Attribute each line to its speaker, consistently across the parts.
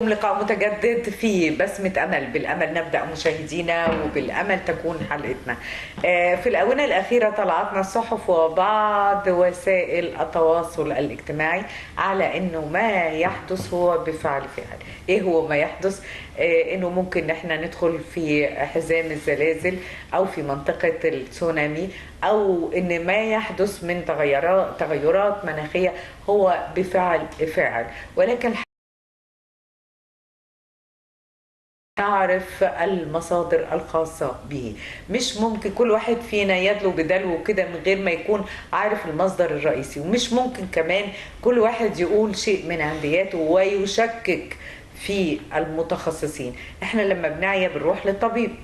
Speaker 1: لقاء متجدد في بسمة أمل. بالأمل نبدأ مشاهدينا وبالأمل تكون حلقتنا. في الآونة الأخيرة طلعتنا الصحف وبعض وسائل التواصل الاجتماعي على أنه ما يحدث هو بفعل فعل. إيه هو ما يحدث؟ أنه ممكن نحن ندخل في حزام الزلازل أو في منطقة التسونامي، أو أن ما يحدث من تغيرات مناخية هو بفعل فاعل. ولكن نعرف المصادر الخاصة به. مش ممكن كل واحد فينا يدلو بدلو كده من غير ما يكون عارف المصدر الرئيسي، ومش ممكن كمان كل واحد يقول شيء من عندياته ويشكك في المتخصصين. احنا لما بنعيا بنروح للطبيب،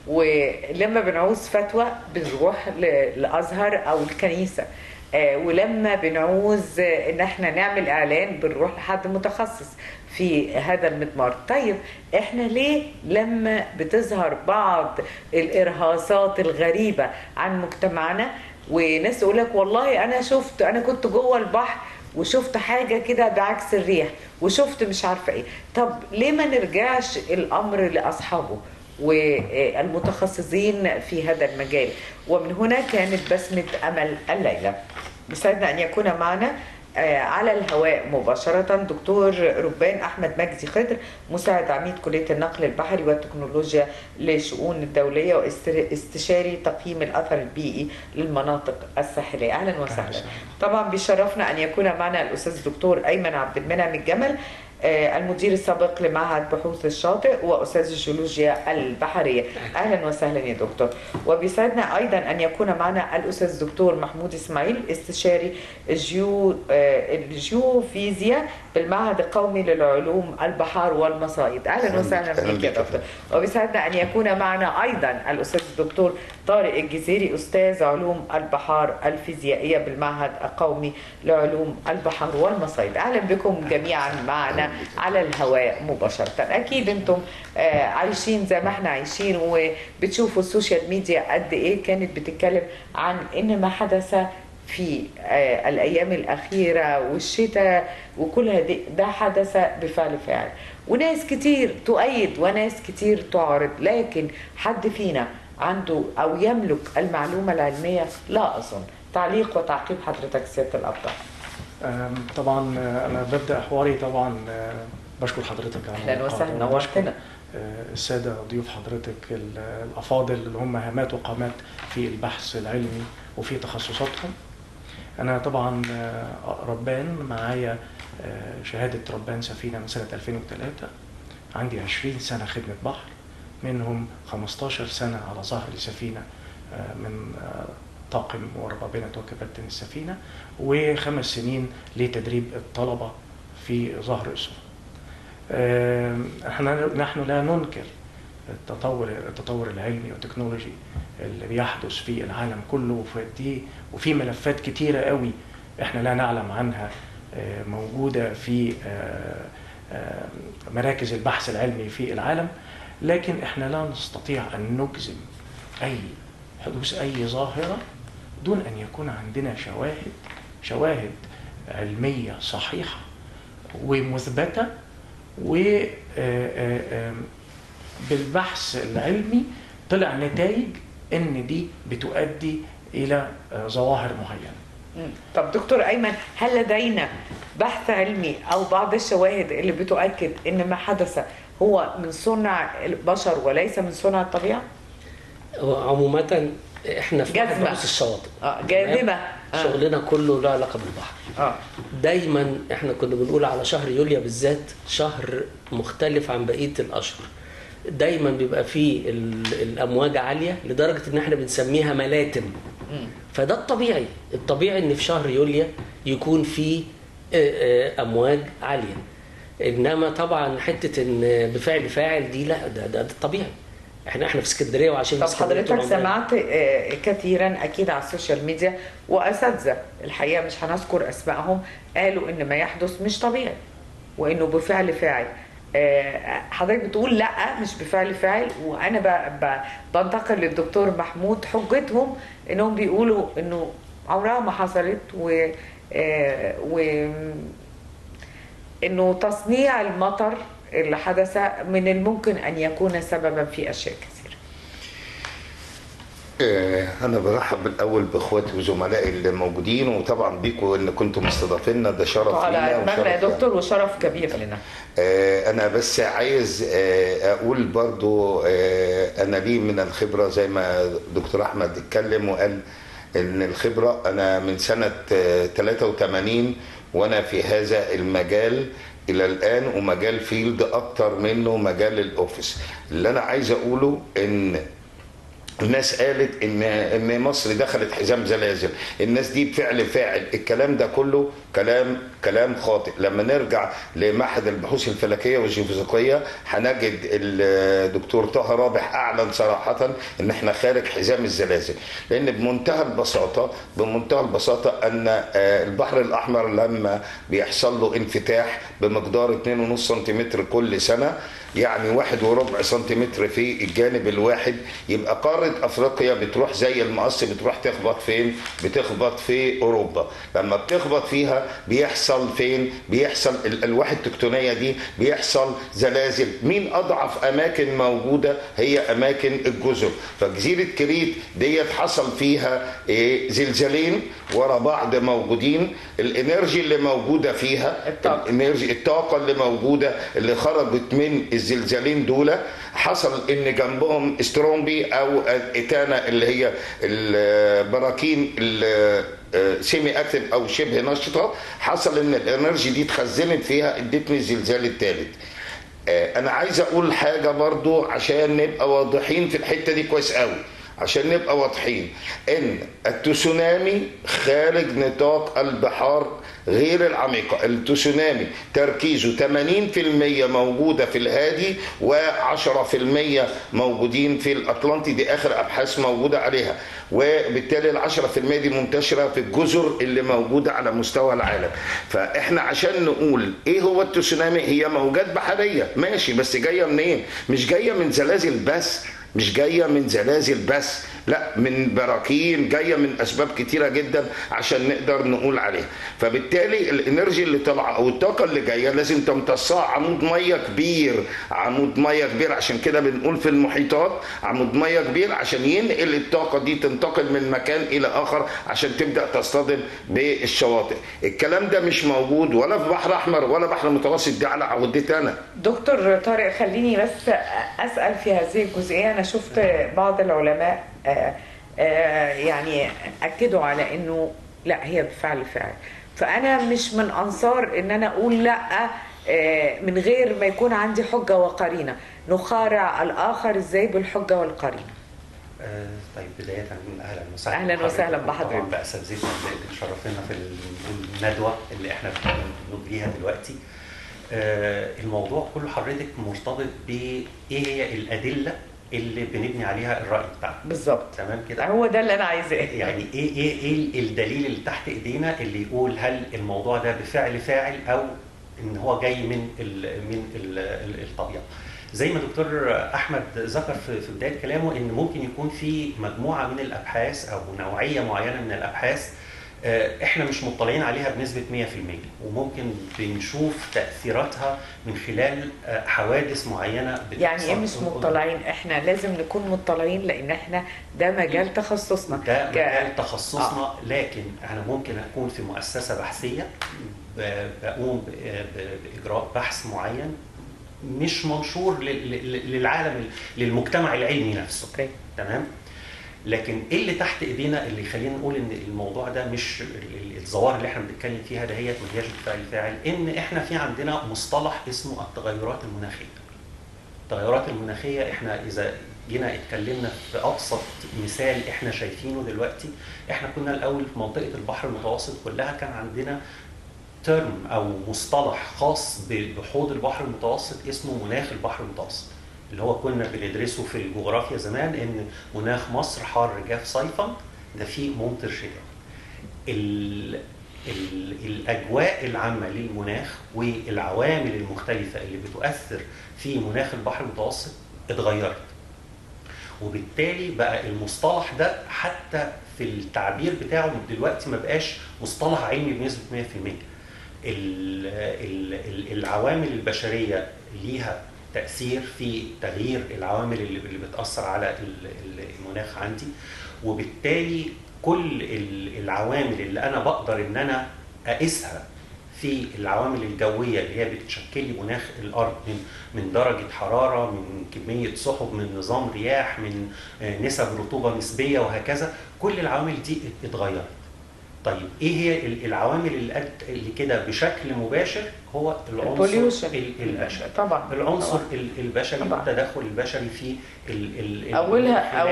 Speaker 1: ولما بنعوز فتوى بنروح للازهر او الكنيسه، ولما بنعوز ان احنا نعمل اعلان بنروح لحد متخصص في هذا المضمار. طيب احنا ليه لما بتظهر بعض الارهاصات الغريبه عن مجتمعنا وناس يقول لك والله انا كنت جوه البحر وشفت حاجة كده بعكس الريح وشفت مش عارفة ايه، طب ليه ما نرجعش الامر لاصحابه والمتخصصين في هذا المجال؟ ومن هنا كانت بسمة أمل الليلة. بيسعدنا أن يكون معنا على الهواء مباشرة دكتور ربان أحمد مجدي خضر، مساعد عميد كلية النقل البحري والتكنولوجيا للشؤون الدولية واستشاري تقييم الأثر البيئي للمناطق الساحلية. أهلا وسهلا. طبعا بيشرفنا أن يكون معنا الأستاذ الدكتور أيمن عبد المنعم الجمل، المدير السابق لمعهد بحوث الشاطئ وأستاذ الجيولوجيا البحرية. أهلا وسهلا يا دكتور. وبيسعدنا أيضا أن يكون معنا الأستاذ الدكتور محمود إسماعيل، استشاري الجيوفيزياء بالمعهد القومي للعلوم البحار والمصائد. أهلا وسهلا بك يا دكتور. وبيسعدنا أن يكون معنا أيضا الأستاذ الدكتور طارق الجزيري، أستاذ علوم البحار الفيزيائية بالمعهد القومي لعلوم البحار والمصائد. أهلا بكم جميعا معنا على الهواء مباشرة. أكيد أنتم عايشين زي ما احنا عايشين، وبتشوفوا السوشيال ميديا قد إيه كانت بتتكلم عن إن ما حدث في الأيام الأخيرة والشتاء وكل ده حدث بفعل فاعل، وناس كتير تؤيد وناس كتير تعارض، لكن حد فينا عنده أو يملك المعلومة العلمية؟ لا أظن. تعليق وتعقيب حضرتك سيادة الأبطال.
Speaker 2: طبعا انا ببدا حواري طبعا بشكر حضرتك على
Speaker 1: اهلا وسهلا، نورتنا.
Speaker 2: الساده ضيوف حضرتك الافاضل اللي هم هامات وقامات في البحث العلمي وفي تخصصاتهم. انا طبعا ربان، معايا شهاده ربان سفينه من سنه 2003. عندي 20 سنه خدمه بحر، منهم 15 سنه على ظهر السفينه من طاقم وربابنة وكباتن السفينة، و5 سنين لتدريب الطلبة في ظهر السفن. نحن لا ننكر التطور العلمي والتكنولوجي اللي بيحدث في العالم كله، وفي ملفات كتيرة قوي احنا لا نعلم عنها موجودة في مراكز البحث العلمي في العالم، لكن احنا لا نستطيع أن نجزم حدوث أي ظاهرة دون أن يكون عندنا شواهد علمية صحيحة ومثبتة، وبالبحث العلمي طلع نتائج إن دي بتؤدي إلى ظواهر معينة.
Speaker 1: طب دكتور أيمن، هل لدينا بحث علمي أو بعض الشواهد اللي بتؤكد إن ما حدث هو من صنع البشر وليس من صنع الطبيعة؟
Speaker 3: عموما احنا في بحوث الشواطئ
Speaker 1: جاذبه،
Speaker 3: شغلنا كله له علاقه بالبحر. دايما احنا كنا بنقول على شهر يوليو بالذات شهر مختلف عن بقيه الاشهر، دايما بيبقى فيه الامواج عاليه لدرجه ان احنا بنسميها ملاتم. فده الطبيعي ان في شهر يوليو يكون فيه امواج عاليه، انما طبعا حته ان بفعل فاعل دي لا، ده الطبيعي. احنا في اسكندريه وعايشين في اسكندريه.
Speaker 1: طب حضرتك سمعت كثيرا اكيد على السوشيال ميديا واساتذه الحقيقه مش هنذكر اسمائهم قالوا ان ما يحدث مش طبيعي وانه بفعل فاعل. حضرتك بتقول لا مش بفعل فاعل، وانا بنتقل للدكتور محمود. حجتهم انهم بيقولوا انه عمرها ما حصلت، و انه تصنيع المطر اللي حدث من الممكن ان يكون سببا في اشياء كثيره.
Speaker 4: أنا برحب بالأول بإخواتي وزملائي اللي موجودين، وطبعا بيكم إن كنتم مستضيفيننا، ده شرف لينا.
Speaker 1: على دماغنا يا دكتور، وشرف كبير لنا.
Speaker 4: أنا بس عايز أقول برضو أنا لي من الخبرة زي ما دكتور أحمد اتكلم وقال إن الخبرة. أنا من سنة 83 وأنا في هذا المجال إلى الآن، ومجال فيلد أكتر منه مجال الأوفيس. اللي أنا عايز أقوله إن الناس قالت ان مصر دخلت حزام زلازل، الناس دي بفعل فاعل. الكلام ده كله كلام خاطئ. لما نرجع لمعهد البحوث الفلكيه والجيوفيزيقيه هنجد الدكتور طه رابح اعلن صراحه ان احنا خارج حزام الزلازل، لان بمنتهى البساطه ان البحر الاحمر لما بيحصل له انفتاح بمقدار 2.5 سنتيمتر كل سنه، يعني 1.25 سنتيمتر في الجانب الواحد، يبقى قارة أفريقيا بتروح زي المقص، بتروح تخبط فين؟ بتخبط في أوروبا. لما بتخبط فيها بيحصل فين؟ بيحصل الألواح التكتونية دي، بيحصل زلازل. مين أضعف أماكن موجودة؟ هي أماكن الجزر. فجزيرة كريت ديت حصل فيها زلزالين ورا بعض موجودين. الانرجي اللي موجودة فيها، الطاقة اللي موجودة اللي خرجت من الزلزالين دول، حصل ان جنبهم سترومبي او اتانا اللي هي البراكين سيمي اكتف او شبه نشطه، حصل ان الانرجي دي اتخزنت فيها، ادتني الزلزال الثالث. انا عايز اقول حاجه برضو عشان نبقى واضحين في الحته دي كويس قوي، عشان نبقى واضحين ان التسونامي خارج نطاق البحار غير العميقة. التسونامي تركيزه 80% موجودة في الهادي و10% موجودين في الأطلنطي، دي آخر أبحاث موجودة عليها، وبالتالي 10% دي منتشرة في الجزر اللي موجودة على مستوى العالم. فإحنا عشان نقول إيه هو التسونامي، هي موجات بحرية ماشي، بس جاية منين؟ مش جاية من زلازل بس، مش جاية من زلازل بس، لا، من براكين، جاية من أسباب كتيرة جدا عشان نقدر نقول عليها. فبالتالي الانرجي اللي طالعة أو الطاقة اللي جاية لازم تمتصها عمود مية كبير، عمود مية كبير. عشان كده بنقول في المحيطات عمود مية كبير عشان ينقل الطاقة دي، تنتقل من مكان إلى آخر عشان تبدأ تصطدم بالشواطئ. الكلام ده مش موجود ولا في بحر أحمر ولا بحر متوسط، دي على عودتي أنا.
Speaker 1: دكتور طارق، خليني بس أسأل في هذه الجزئية. أنا شفت بعض العلماء يعني أكدوا على أنه لا، هي بفعل فعل. فأنا مش من أنصار أن أنا أقول لا من غير ما يكون عندي حجة وقرينة. نخارع الآخر إزاي بالحجة والقرينة؟
Speaker 5: طيب، بداية أهلا وسهلا.
Speaker 1: أهلا وسهلا بحضرتك.
Speaker 5: طبعا بأساتذتنا اللي بتشرفنا في الندوة اللي احنا بنجريها دلوقتي. الموضوع كله حضرتك مرتبط بإيه هي الأدلة اللي بنبني عليها الرأي بتاعنا.
Speaker 1: بالظبط،
Speaker 5: تمام كده.
Speaker 1: هو ده اللي انا عايزاه.
Speaker 5: يعني ايه الدليل اللي تحت ايدينا اللي يقول هل الموضوع ده بفعل فاعل او ان هو جاي من الطبيعه. زي ما دكتور احمد ذكر في بدايه كلامه ان ممكن يكون في مجموعه من الابحاث او نوعيه معينه من الابحاث احنا مش مطلعين عليها بنسبه 100%، وممكن بنشوف تاثيراتها من خلال حوادث معينه.
Speaker 1: يعني ايه مش مطلعين؟ احنا لازم نكون مطلعين لان احنا ده مجال تخصصنا.
Speaker 5: ده مجال تخصصنا. لكن انا ممكن اكون في مؤسسه بحثيه بقوم باجراء بحث معين مش منشور للعالم، للمجتمع العلمي نفسه.
Speaker 1: اوكي،
Speaker 5: تمام. لكن ايه اللي تحت ايدينا اللي يخلينا نقول ان الموضوع ده مش الظواهر اللي احنا بنتكلم فيها دهيت ما هياش بفعل فاعل؟ ان احنا في عندنا مصطلح اسمه التغيرات المناخيه. التغيرات المناخيه احنا اذا جينا اتكلمنا في ابسط مثال احنا شايفينه دلوقتي، احنا كنا الاول في منطقه البحر المتوسط كلها كان عندنا ترم او مصطلح خاص بحوض البحر المتوسط اسمه مناخ البحر المتوسط، اللي هو كنا بندرسه في الجغرافيا زمان ان مناخ مصر حار جاف صيفا، ده فيه ممطر شتاء. الاجواء العامه للمناخ والعوامل المختلفه اللي بتؤثر في مناخ البحر المتوسط اتغيرت، وبالتالي بقى المصطلح ده حتى في التعبير بتاعه دلوقتي ما بقاش مصطلح علمي بنسبه 100%. العوامل البشريه ليها تاثير في تغيير العوامل اللي بتاثر على المناخ عندي، وبالتالي كل العوامل اللي انا بقدر ان انا اقيسها في العوامل الجويه اللي هي بتشكل لي مناخ الارض، من درجه حراره، من كميه سحب، من نظام رياح، من نسب رطوبه نسبيه وهكذا، كل العوامل دي اتغيرت. طيب ايه هي العوامل اللي كده بشكل مباشر؟ هو العنصر البشري
Speaker 1: طبعا،
Speaker 5: العنصر البشري والتدخل البشري في
Speaker 1: اولها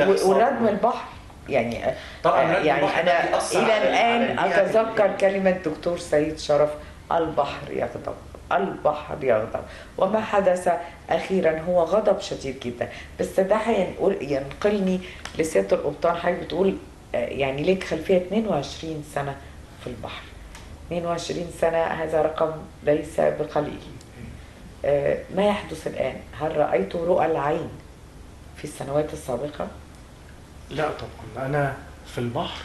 Speaker 1: الردم البحر. يعني
Speaker 5: طبعا
Speaker 1: يعني انا الى الان اتذكر كلمه دكتور سيد شرف: البحر يغضب، البحر يغضب. وما حدث اخيرا هو غضب شديد جدا. بس ده ينقلني لسياده القبطان. حضرتك بتقول يعني ليك خلفيه 22 سنه في البحر. 22 سنه هذا رقم ليس بقليل. ما يحدث الان، هل رايت رؤى العين في السنوات السابقه؟
Speaker 2: لا طبعا. انا في البحر،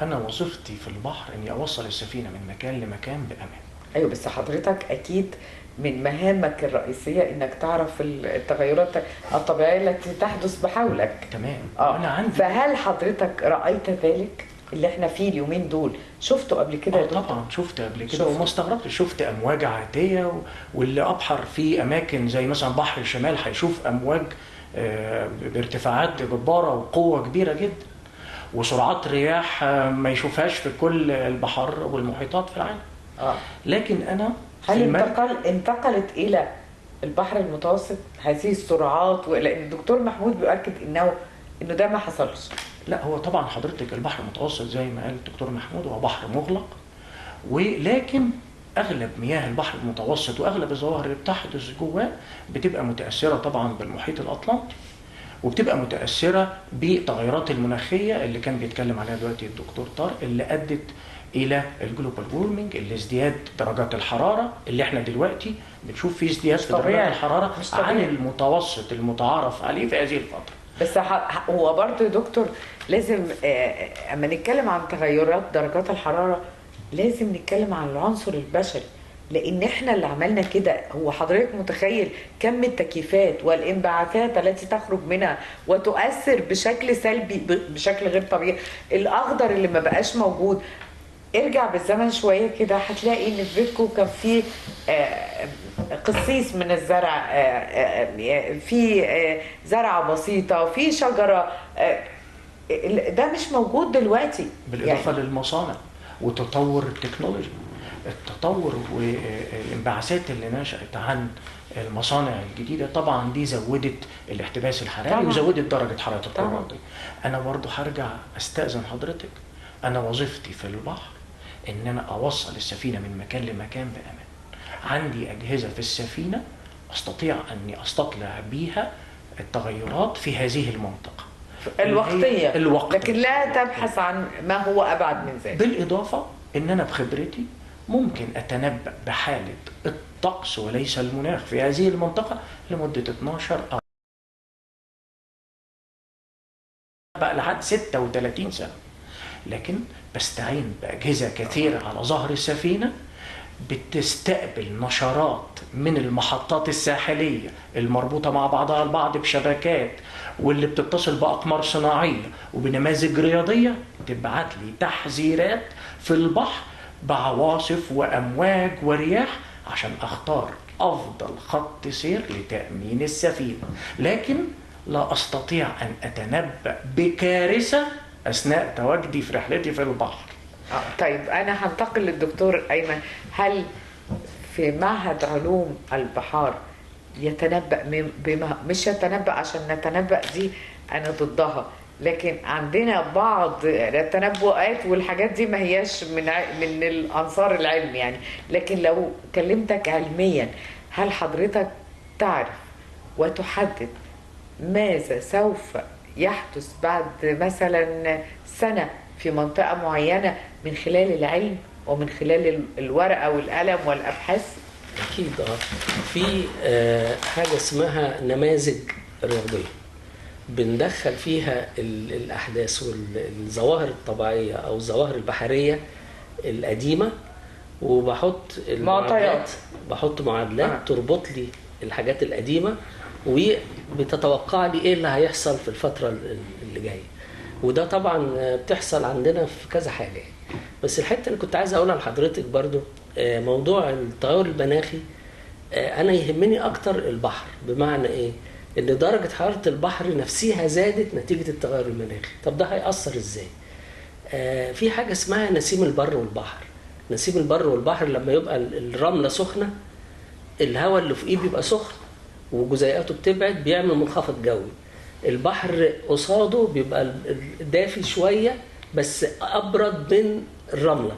Speaker 2: انا وظيفتي في البحر اني اوصل السفينه من مكان لمكان بامان.
Speaker 1: ايوه، بس حضرتك اكيد من مهامك الرئيسيه انك تعرف التغيرات الطبيعيه التي تحدث بحولك.
Speaker 2: تمام.
Speaker 1: انا عندي. فهل حضرتك رايت ذلك اللي احنا فيه اليومين دول؟ شفته قبل كده يا دكتور؟
Speaker 2: طبعا شفت قبل كده وما استغربتش. شفت امواج عاتيه، واللي ابحر في اماكن زي مثلا بحر الشمال هيشوف امواج بارتفاعات جباره وقوه كبيره جدا، وسرعات رياح ما يشوفهاش في كل البحار والمحيطات في العالم. لكن انا
Speaker 1: هل انتقلت الى البحر المتوسط هذه السرعات؟ لان الدكتور محمود بيؤكد انه ده ما حصلش.
Speaker 2: لا، هو طبعا حضرتك البحر المتوسط زي ما قال الدكتور محمود هو بحر مغلق، ولكن اغلب مياه البحر المتوسط واغلب الظواهر اللي بتحدث جواه بتبقى متاثره طبعا بالمحيط الاطلنطي، وبتبقى متاثره بالتغيرات المناخيه اللي كان بيتكلم عليها دلوقتي الدكتور طارق، اللي ادت الى الجلوبال وورمنج، اللي ازدياد درجات الحراره اللي احنا دلوقتي بنشوف فيه ازدياد في درجات الحراره عن المتوسط المتعارف عليه في هذه الفتره.
Speaker 1: بس هو برضه يا دكتور لازم اما نتكلم عن تغيرات درجات الحراره لازم نتكلم عن العنصر البشري، لان احنا اللي عملنا كده. هو حضرتك متخيل كم التكييفات والانبعاثات التي تخرج منها وتؤثر بشكل سلبي بشكل غير طبيعي؟ الاخضر اللي ما بقاش موجود، ارجع بالزمن شويه كده هتلاقي ان في بيتكم كان في قصيص من الزرع، في زرعه بسيطه وفي شجره. ده مش موجود دلوقتي.
Speaker 2: بالاضافه يعني للمصانع وتطور التكنولوجيا، التطور والانبعاثات اللي نشأت عن المصانع الجديدة طبعا دي زودت الاحتباس الحراري وزودت درجة حرارة الكرة الأرضية. أنا برضو هرجع أستأذن حضرتك، أنا وظيفتي في البحر إن أنا أوصل السفينة من مكان لمكان بأمان. عندي أجهزة في السفينة أستطيع أني أستطلع بيها التغيرات في هذه المنطقة
Speaker 1: الوقتية، لكن لا تبحث عن ما هو أبعد من ذلك.
Speaker 2: بالإضافة إن أنا بخبرتي ممكن أتنبأ بحالة الطقس وليس المناخ في هذه المنطقة لمدة 12 أو لحد 36 سنة. لكن بستعين بأجهزة كثيرة على ظهر السفينة بتستقبل نشرات من المحطات الساحلية المربوطة مع بعضها البعض بشبكات، واللي بتتصل بأقمار صناعية وبنماذج رياضية تبعت لي تحذيرات في البحر بعواصف وأمواج ورياح عشان أختار أفضل خط سير لتأمين السفينة. لكن لا أستطيع أن أتنبأ بكارثة أثناء تواجدي في رحلتي في البحر.
Speaker 1: طيب أنا هنتقل للدكتور أيمن. هل في معهد علوم البحار يتنبأ بما مش يتنبأ عشان نتنبأ دي أنا ضدها، لكن عندنا بعض التنبؤات والحاجات دي ما هياش من الأنصار العلم يعني، لكن لو كلمتك علميا هل حضرتك تعرف وتحدد ماذا سوف يحدث بعد مثلا سنة في منطقة معينة من خلال العلم ومن خلال الورقة والقلم والأبحاث؟
Speaker 3: أكيد. في حاجة اسمها نماذج رياضية بندخل فيها الأحداث والظواهر الطبيعية أو الظواهر البحرية القديمة وبحط المعادلات، بحط معادلات تربط لي الحاجات القديمه وبتتوقع لي ايه اللي هيحصل في الفتره اللي جايه. وده طبعا بتحصل عندنا في كذا حاجه. بس الحته اللي كنت عايز اقولها لحضرتك برضو موضوع التغير المناخي، انا يهمني اكتر البحر. بمعنى ايه؟ ان درجه حراره البحر نفسها زادت نتيجه التغير المناخي. طب ده هيأثر ازاي؟ في حاجه اسمها نسيم البر والبحر. نسيم البر والبحر لما يبقى الرمله سخنه، الهواء اللي فوقيه بيبقى سخن وجزيئاته بتبعد، بيعمل منخفض جوي. البحر قصاده بيبقى دافي شويه بس ابرد من الرمله،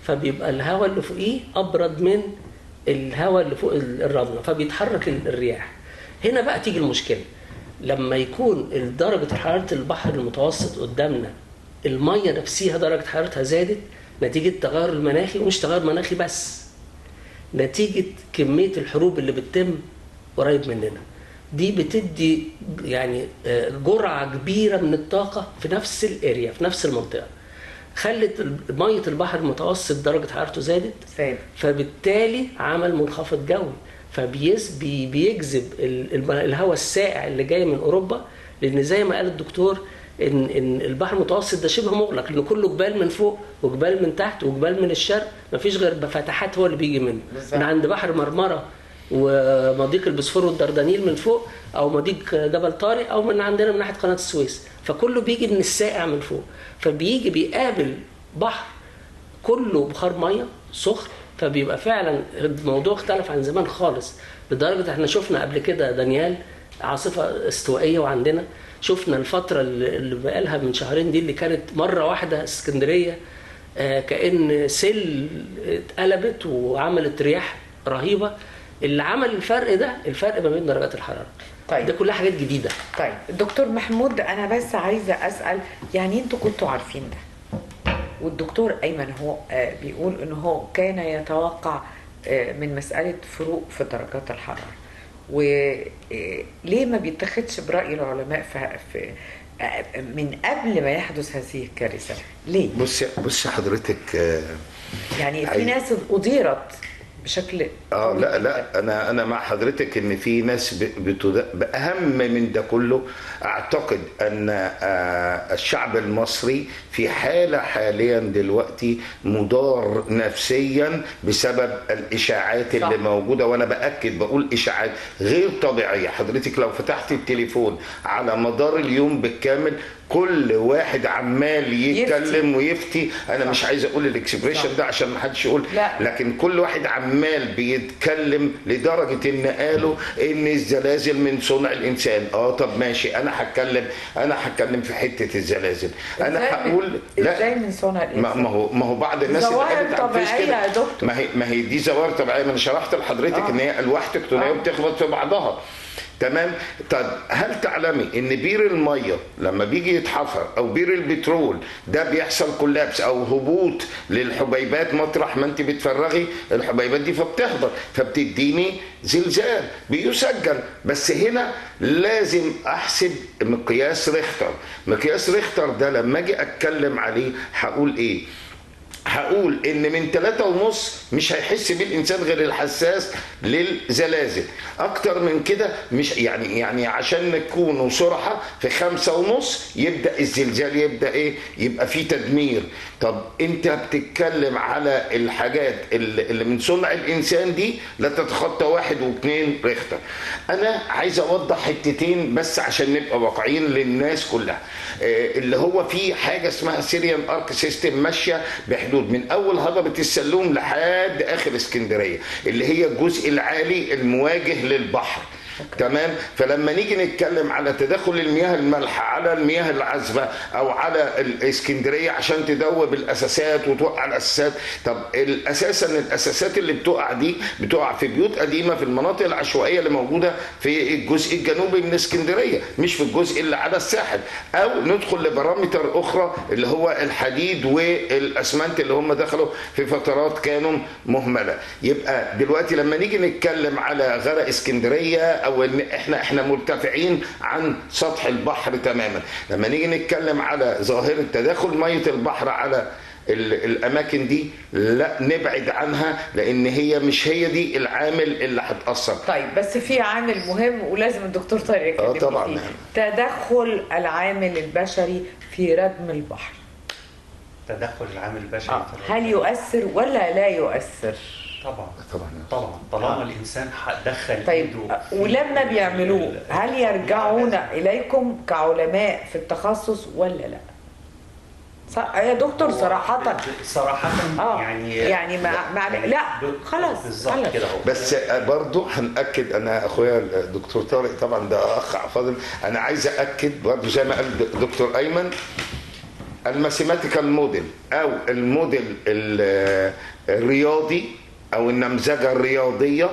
Speaker 3: فبيبقى الهواء اللي فوقيه ابرد من الهواء اللي فوق الرمله، فبيتحرك الرياح. هنا بقى تيجي المشكله، لما يكون درجه حراره البحر المتوسط قدامنا الميه نفسها درجه حرارتها زادت نتيجه التغير المناخي، ومش تغير مناخي بس، نتيجه كميه الحروب اللي بتتم قريب مننا، دي بتدي يعني جرعه كبيره من الطاقه في نفس الاريا، في نفس المنطقه، خلت ميه البحر المتوسط درجه حرارته زادت، فبالتالي عمل منخفض جوي، فبيجذب الهواء الساقع اللي جاي من اوروبا. لان زي ما قال الدكتور ان البحر المتوسط ده شبه مغلق، لان كله جبال من فوق وجبال من تحت وجبال من الشرق، مفيش غير فتحات هو اللي بيجي منه، من عند بحر مرمره ومضيق البوسفور والدردنيل من فوق، او مضيق جبل طارق، او من عندنا من ناحيه قناه السويس، فكله بيجي من الساقع من فوق، فبيجي بيقابل بحر كله بخار ميه سخن، فبيبقى فعلا الموضوع اختلف عن زمان خالص. لدرجه احنا شفنا قبل كده دانيال عاصفه استوائيه، وعندنا شفنا الفتره اللي بقالها من شهرين دي اللي كانت مره واحده اسكندريه كأن سيل اتقلبت وعملت رياح رهيبه. اللي عمل الفرق ده الفرق ما بين درجات الحراره.
Speaker 1: طيب
Speaker 3: ده كلها حاجات جديده.
Speaker 1: طيب دكتور محمود، انا بس عايزه اسال، يعني انتوا كنتوا عارفين ده، والدكتور ايمن هو بيقول انه هو كان يتوقع من مساله فروق في درجات الحراره، وليه ما بيتخذش براي العلماء في من قبل ما يحدث هذه الكارثه؟ ليه؟
Speaker 4: بص حضرتك،
Speaker 1: يعني في ناس أضيرت بشكل
Speaker 4: لا انا مع حضرتك ان في ناس باهم من ده كله. اعتقد ان الشعب المصري في حاله حاليا دلوقتي مضار نفسيا بسبب الاشاعات اللي موجوده، وانا باكد بقول اشاعات غير طبيعيه. حضرتك لو فتحت التليفون على مدار اليوم بالكامل كل واحد عمال يتكلم ويفتي. انا مش عايز اقول الاكسبريشن ده عشان ما حدش يقول، لكن كل واحد عمال بيتكلم لدرجه ان قالوا ان الزلازل من صنع الانسان. طب ماشي، انا هتكلم في حته الزلازل. انا هقول لا،
Speaker 1: ازاي من صنع الانسان؟
Speaker 4: ما هو بعض الناس اللي
Speaker 1: قالت طبيعيه يا دكتور.
Speaker 4: ما هي دي ظواهر طبيعيه. ما انا شرحت لحضرتك ان هي الواح تكتونيه وبتخبط في بعضها. تمام. طب هل تعلمي ان بير الميه لما بيجي يتحفر او بير البترول ده بيحصل كولابس او هبوط للحبيبات مطرح ما انت بتفرغي الحبيبات دي، فبتهبط فبتديني زلزال بيسجل. بس هنا لازم احسب مقياس ريختر. مقياس ريختر ده لما اجي اتكلم عليه هقول ايه؟ هقول ان من 3.5 مش هيحس بيه الانسان غير الحساس للزلازل. اكتر من كده مش يعني عشان نكون صراحه في 5.5 يبدا الزلزال، يبدا ايه؟ يبقى فيه تدمير. طب انت بتتكلم على الحاجات اللي من صنع الانسان دي لا تتخطى 1 و2 ريختر. انا عايز اوضح حتتين بس عشان نبقى واقعيين للناس كلها. اللي هو في حاجه اسمها سيريان ارك سيستم ماشيه بحدود من اول هضبه السلوم لحد اخر اسكندريه، اللي هي الجزء العالي المواجه للبحر. تمام. فلما نيجي نتكلم على تدخل المياه المالحه على المياه العذبه او على الاسكندريه عشان تدوب الاساسات وتوقع الاساسات، طب اساسا الاساسات اللي بتقع دي بتقع في بيوت قديمه في المناطق العشوائيه اللي موجوده في الجزء الجنوبي من اسكندريه، مش في الجزء اللي على الساحل. او ندخل لبارامتر اخرى اللي هو الحديد والاسمنت اللي هم دخلوا في فترات كانوا مهمله. يبقى دلوقتي لما نيجي نتكلم على غرق اسكندريه او ان احنا مرتفعين عن سطح البحر تماما، لما نيجي نتكلم على ظاهره تداخل ميه البحر على الاماكن دي لا نبعد عنها، لان هي مش هي دي العامل اللي هتاثر.
Speaker 1: طيب بس في عامل مهم ولازم الدكتور طارق يتكلم
Speaker 4: طبعا
Speaker 1: فيه، تدخل العامل البشري في ردم البحر.
Speaker 5: تدخل العامل البشري
Speaker 1: هل يؤثر ولا لا يؤثر؟
Speaker 5: طبعا طالما الانسان دخل
Speaker 1: طيب
Speaker 5: ايده
Speaker 1: ولما بيعملوه هل يرجعون اليكم كعلماء في التخصص ولا لا؟ يا دكتور صراحة يعني لا خلاص
Speaker 5: كده هو.
Speaker 4: بس برضو هنأكد، انا اخويا الدكتور طارق طبعا ده اخ فاضل، انا عايز اكد برضو زي ما قال دكتور ايمن، الماثيماتيكال موديل او الموديل الرياضي او النمذجه الرياضيه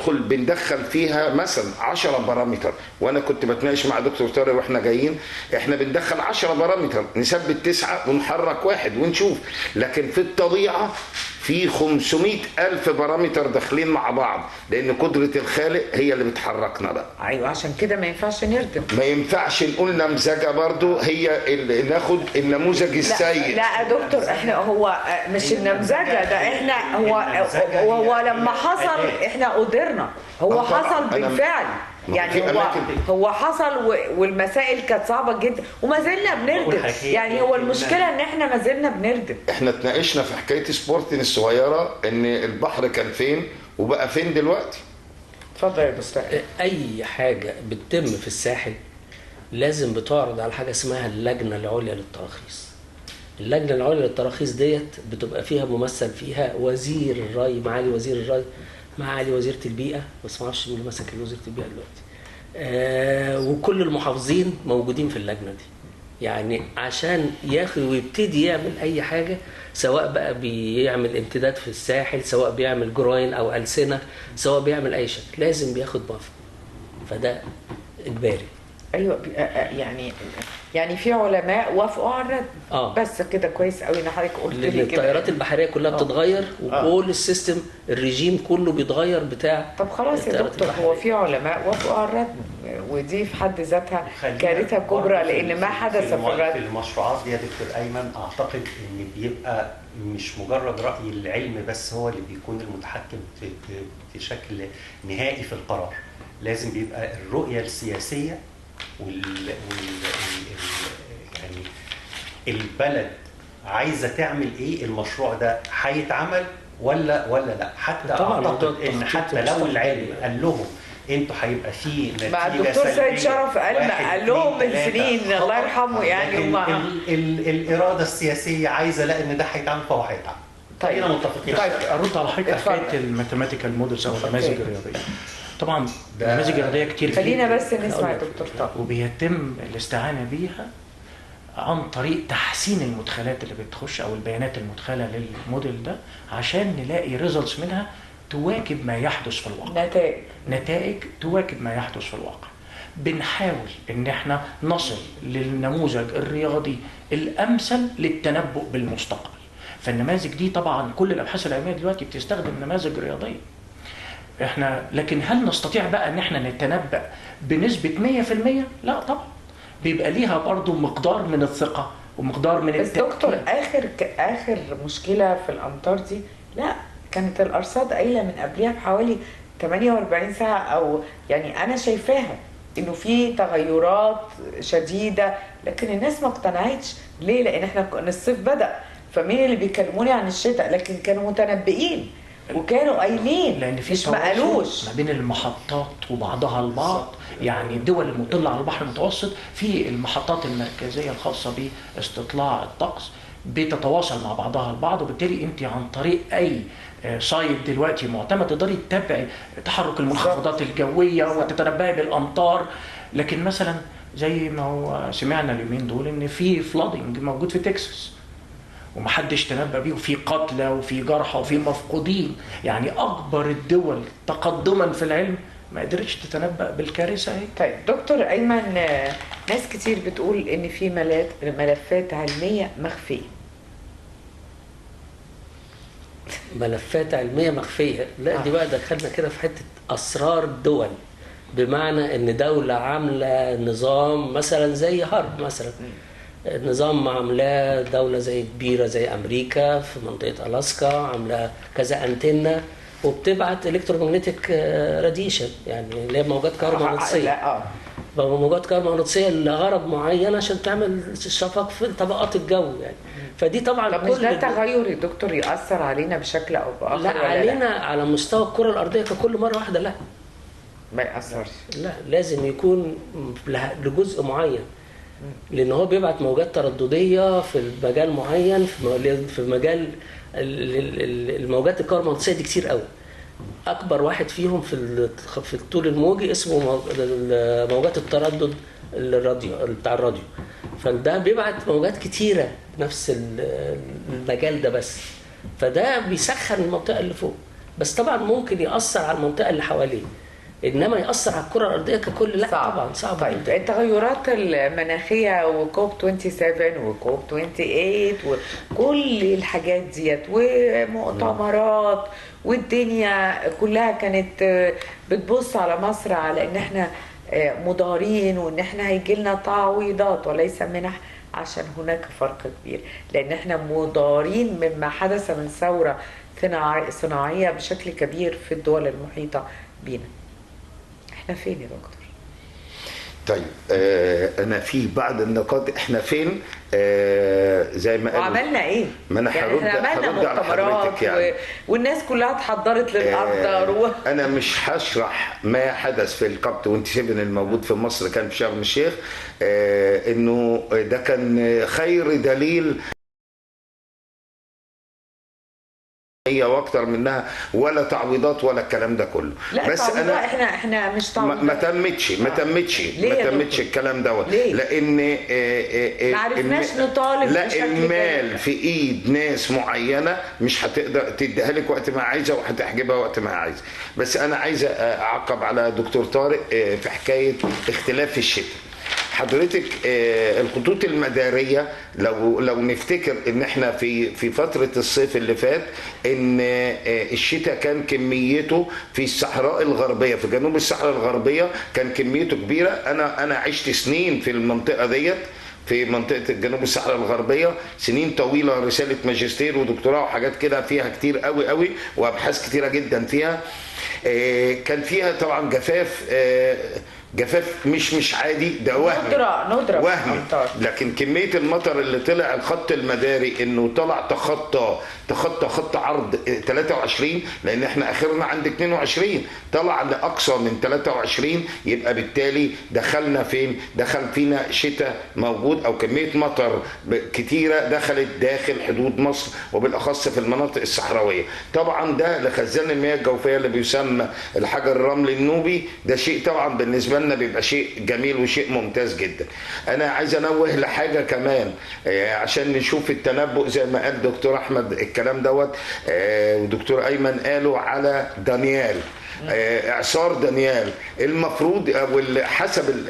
Speaker 4: بندخل فيها مثلا 10 بارامتر، وانا كنت بتناقش مع دكتور طارق واحنا جايين، احنا بندخل 10 بارامتر نثبت 9 ونحرك 1 ونشوف، لكن في الطبيعه في 500,000 بارامتر داخلين مع بعض، لان قدره الخالق هي اللي بتحركنا بقى.
Speaker 1: ايوه عشان كده ما ينفعش نردم،
Speaker 4: ما ينفعش نقول نمذجه برضو هي اللي ناخد النموذج السيء.
Speaker 1: لا يا دكتور احنا هو مش النمذجه ده، احنا هو لما حصل احنا قدرنا، هو حصل بالفعل يعني هو حصل والمسائل كانت صعبه جدا وما زلنا بنردم، يعني هو المشكله ان احنا ما زلنا بنردم.
Speaker 4: احنا اتناقشنا في حكايه سبورتين الصغيره ان البحر كان فين وبقى فين دلوقتي.
Speaker 1: اتفضل يا دكتور.
Speaker 3: اي حاجه بتتم في الساحل لازم بتعرض على حاجه اسمها اللجنه العليا للتراخيص. اللجنه العليا للتراخيص ديت بتبقى فيها ممثل فيها وزير الري، معالي وزير الري، معالي وزيرة البيئة، بس ما اعرفش مين اللي ماسك وزيرة البيئة دلوقتي، وكل المحافظين موجودين في اللجنة دي، يعني عشان ياخد ويبتدي يعمل أي حاجة، سواء بقى بيعمل امتداد في الساحل، سواء بيعمل جراين أو ألسنة، سواء بيعمل أي شكل، لازم بياخد موافقة، فده إجباري.
Speaker 1: ايوه يعني في علماء وافقوا على الردم. بس كده كويس قوي ان حضرتك قلت لي كده.
Speaker 3: الطيارات البحريه كلها بتتغير وكل السيستم الرجيم كله بيتغير بتاع.
Speaker 1: طب خلاص يا دكتور، هو في علماء وافقوا على الردم، ودي في حد ذاتها كارثه كبرى، لان ما حدث في الردم.
Speaker 5: في المشروعات دي يا دكتور ايمن اعتقد ان بيبقى مش مجرد راي العلم بس هو اللي بيكون المتحكم في شكل نهائي في القرار، لازم بيبقى الرؤيه السياسيه يعني البلد عايزه تعمل ايه، المشروع ده هيتعمل ولا لا. حتى اعتقد ان حتى لو العلم قال لهم انتوا هيبقى فيه نتيجه
Speaker 1: مع الدكتور سيد شرف قال لهم من سنين الله يرحمه يعني
Speaker 5: الاراده السياسيه عايزه لا ان ده هيتعمل فهو هيتعمل.
Speaker 1: طيب
Speaker 5: متفقين.
Speaker 2: طيب ارد على حكايه الماثيماتيكال مودلز او النماذج الرياضيه. طبعا النماذج الرياضيه كتير،
Speaker 1: خلينا بس نسمع يا دكتور طارق.
Speaker 2: وبيتم الاستعانه بيها عن طريق تحسين المدخلات اللي بتخش او البيانات المدخله للموديل ده، عشان نلاقي ريزلتس منها تواكب ما يحدث في الواقع. نتائج تواكب ما يحدث في الواقع. بنحاول ان احنا نصل للنموذج الرياضي الامثل للتنبؤ بالمستقبل. فالنماذج دي طبعا كل الابحاث العلميه دلوقتي بتستخدم نماذج رياضيه. احنا لكن هل نستطيع بقى ان احنا نتنبأ بنسبة 100%؟ لا طبعا، بيبقى ليها برضو مقدار من الثقة ومقدار من
Speaker 1: التأكيد. بس دكتور اخر مشكلة في الامطار دي، لا كانت الارصاد قايلة من قبلها بحوالي 48 ساعة، او يعني انا شايفاها انه في تغيرات شديدة، لكن الناس ما اقتنعتش. ليه؟ لان احنا الصيف بدأ، فمين اللي بيكلموني عن الشتاء؟ لكن كانوا متنبئين وكانوا قايلين،
Speaker 2: لان في
Speaker 1: مش ما قالوش
Speaker 2: ما بين المحطات وبعضها البعض. يعني الدول المطلة على البحر المتوسط في المحطات المركزية الخاصة باستطلاع الطقس بتتواصل مع بعضها البعض، وبالتالي انت عن طريق اي سايت دلوقتي معتمد تقدري تتابعي تحرك المنخفضات الجوية وتتنبئي بالامطار. لكن مثلا زي ما هو سمعنا اليومين دول ان في فلودنج موجود في تكساس ومحدش تنبأ بيه، وفي قتلى وفي جرحى وفي مفقودين. يعني اكبر الدول تقدما في العلم ما قدرتش تتنبأ بالكارثه اهي.
Speaker 1: طيب دكتور ايمن، ناس كتير بتقول ان في ملفات علميه مخفيه.
Speaker 3: ملفات علميه مخفيه؟ لا دي بقى دخلنا كده في حته اسرار الدول، بمعنى ان دوله عامله نظام مثلا زي هارب مثلا، نظام عاملاه دولة زي كبيرة زي أمريكا في منطقة ألاسكا، عاملة كذا أنتنة وبتبعت الكترومagnetic راديشن، يعني اللي هي موجات كهرومغناطيسية. موجات كهرومغناطيسية لغرض معين عشان تعمل شفق في طبقات الجو يعني. فدي طبعا
Speaker 1: طب مش ده تغير يا دكتور يأثر علينا بشكل أو بآخر؟
Speaker 3: لا علينا لا؟ على مستوى الكرة الأرضية ككل مرة واحدة لا
Speaker 1: ما يأثرش.
Speaker 3: لا لازم يكون لجزء معين، لأن هو بيبعت موجات ترددية في مجال معين، في مجال الموجات الكهرومغناطيسية دي كتير قوي. أكبر واحد فيهم في الطول الموجي اسمه موجات التردد الراديو بتاع الراديو، فده بيبعت موجات كتيرة نفس المجال ده بس، فده بيسخن المنطقة اللي فوق، بس طبعا ممكن يأثر على المنطقة اللي حواليه، انما ياثر على الكره الارضيه ككل لا صعب. طبعا صعب.
Speaker 1: طيب التغيرات المناخيه وكوب 27 وكوب 28 وكل الحاجات ديت ومؤتمرات والدنيا كلها كانت بتبص على مصر على ان احنا مضارين وان احنا هيجي لنا تعويضات وليس منح، عشان هناك فرق كبير، لان احنا مضارين مما حدث من ثوره صناعيه بشكل كبير في الدول المحيطه بينا. احنا فين يا دكتور؟
Speaker 4: طيب انا في بعض النقاط احنا فين زي ما
Speaker 1: وعملنا ايه؟
Speaker 4: ما انا
Speaker 1: يعني احنا عملنا مؤتمرات يعني. والناس كلها اتحضرت للارض.
Speaker 4: انا مش هشرح ما حدث في الكاب 27 الموجود في مصر كان في شرم الشيخ، انه ده كان خير دليل هي واكتر منها، ولا تعويضات ولا الكلام ده كله.
Speaker 1: لا بس انا احنا مش تعويضات،
Speaker 4: ما تمتش الكلام دوت، لان
Speaker 1: ما عرفناش نطالب
Speaker 4: لا المال في ايد ناس معينه مش هتقدر تديها لك وقت ما عايزه وهتحجبها وقت ما عايزه. بس انا عايز اعقب على دكتور طارق في حكايه اختلاف الشتاء. حضرتك الخطوط المداريه لو نفتكر ان احنا في فتره الصيف اللي فات ان الشتاء كان كميته في الصحراء الغربيه، في جنوب الصحراء الغربيه كان كميته كبيره. انا عشت سنين في المنطقه ديت، في منطقه جنوب الصحراء الغربيه، سنين طويله، رساله ماجستير ودكتوراه وحاجات كده فيها كتير قوي قوي وابحاث كتيره جدا فيها. كان فيها طبعا جفاف مش عادي، ده
Speaker 1: ندرة
Speaker 4: وهمي، لكن كميه المطر اللي طلع الخط المداري انه طلع تخطى خط عرض 23، لان احنا اخرنا عند 22، طلع لاقصى من 23، يبقى بالتالي دخلنا فين؟ دخل فينا شتاء موجود او كميه مطر كتيره دخلت داخل حدود مصر وبالاخص في المناطق الصحراويه. طبعا ده لخزان المياه الجوفيه اللي بيسمى الحجر الرملي النوبي، ده شيء طبعا بالنسبه لنا بيبقى شيء جميل وشيء ممتاز جدا. انا عايز انوه لحاجه كمان عشان نشوف التنبؤ زي ما قال دكتور احمد الكلام دوت ودكتور ايمن قالوا على دانيال، اعصار دانيال. المفروض او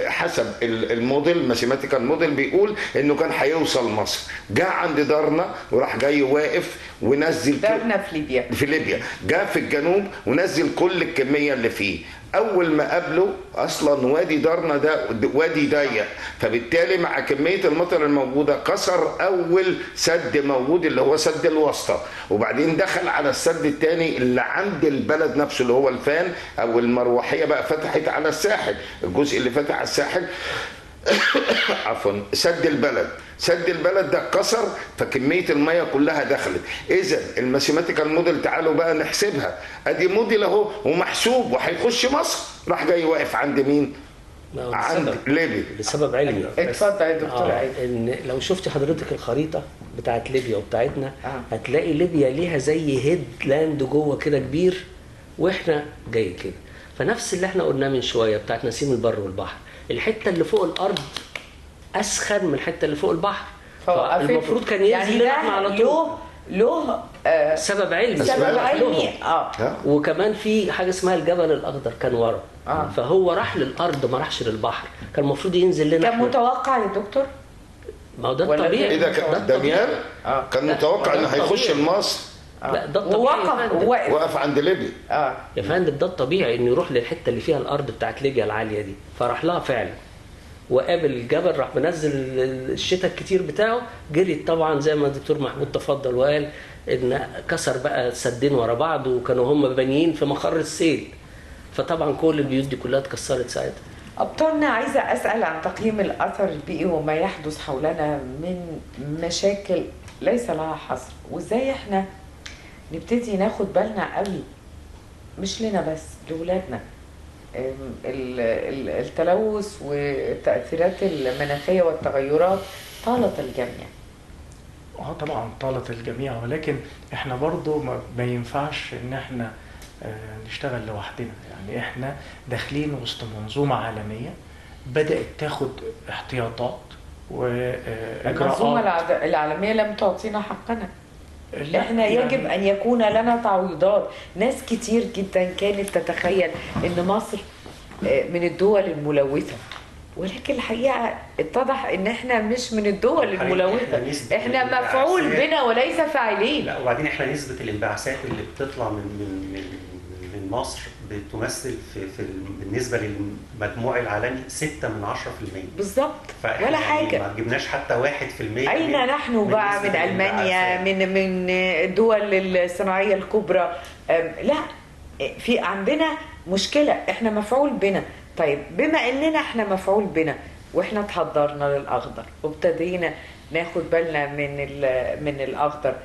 Speaker 4: حسب الموديل ماثيماتيكال موديل بيقول انه كان هيوصل مصر، جاء عند دارنا وراح جاي واقف ونزل
Speaker 1: دارنا في ليبيا
Speaker 4: جاء في الجنوب ونزل كل الكميه اللي فيه. اول ما قابله اصلا وادي دارنا ده وادي ضيق، فبالتالي مع كميه المطر الموجوده كسر اول سد موجود اللي هو سد الوسطى، وبعدين دخل على السد الثاني اللي عند البلد نفسه اللي هو الفان او المروحيه بقى فتحت على الساحل، الجزء اللي فتح على الساحل عفوا سد البلد ده اتكسر، فكميه الميه كلها دخلت. اذا الماثيماتيكال موديل تعالوا بقى نحسبها، ادي موديل اهو ومحسوب وهيخش مصر، راح جاي واقف عند مين؟ عند ليبيا
Speaker 3: لسبب علمي.
Speaker 1: اتفضل يا دكتور
Speaker 3: ان لو شفتي حضرتك الخريطه بتاعت ليبيا وبتاعتنا هتلاقي ليبيا ليها زي هيد لاند جوه كده كبير، واحنا جاي كده. فنفس اللي احنا قلناه من شويه بتاعت نسيم البر والبحر، الحته اللي فوق الارض اسخن من الحته اللي فوق البحر، فالمفروض كان ينزل لنا على طول.
Speaker 1: له
Speaker 3: سبب علمي وكمان في حاجه اسمها الجبل الاخضر كان ورا، فهو راح للارض ما راحش للبحر، كان المفروض ينزل لنا.
Speaker 1: كان متوقع يا دكتور؟
Speaker 3: ما هو ده الطبيعي.
Speaker 4: ايه ده دانيال كان متوقع انه هيخش لمصر؟
Speaker 3: لا ده الطبيعي،
Speaker 4: وقف عند ليبيا.
Speaker 3: يا فندم ده الطبيعي انه يروح للحته اللي فيها الارض بتاعت ليبيا العاليه دي، فراح لها فعلا. وقابل الجبل، راح منزل الشتاء الكتير بتاعه، جريت طبعا زي ما الدكتور محمود تفضل وقال ان كسر بقى سدين ورا بعض، وكانوا هم بانيين في مخر السيل، فطبعا كل البيوت دي كلها اتكسرت ساعتها.
Speaker 1: أبطالنا، عايزة أسأل عن تقييم الأثر البيئي وما يحدث حولنا من مشاكل ليس لها حصر، وإزاي إحنا نبتدي ناخد بالنا قوي، مش لنا بس، لولادنا. التلوث والتأثيرات المناخية والتغيرات طالت الجميع.
Speaker 2: طبعا طالت الجميع، ولكن احنا برضو ما ينفعش ان احنا نشتغل لوحدنا. يعني احنا داخلين وسط منظومة عالمية بدأت تاخد احتياطات واجراءات.
Speaker 1: المنظومة العالمية لم تعطينا حقنا. احنا يجب ان يكون لنا تعويضات. ناس كتير جدا كانت تتخيل ان مصر من الدول الملوثة، ولكن الحقيقة اتضح ان احنا مش من الدول الملوثة، احنا مفعول بنا وليس فاعلين.
Speaker 5: لا، وبعدين احنا نسبة الانبعاثات اللي بتطلع من مصر بتمثل في بالنسبة للمجموع العالمي 6%
Speaker 1: بالظبط، ولا حاجة.
Speaker 5: ما جبناش حتى 1%.
Speaker 1: أين نحن بقى من ألمانيا، من الدول الصناعية الكبرى؟ لا، في عندنا مشكلة، احنا مفعول بنا. طيب بما اننا احنا مفعول بنا واحنا تحضرنا للأخضر وابتدينا ناخد بالنا من الأخضر،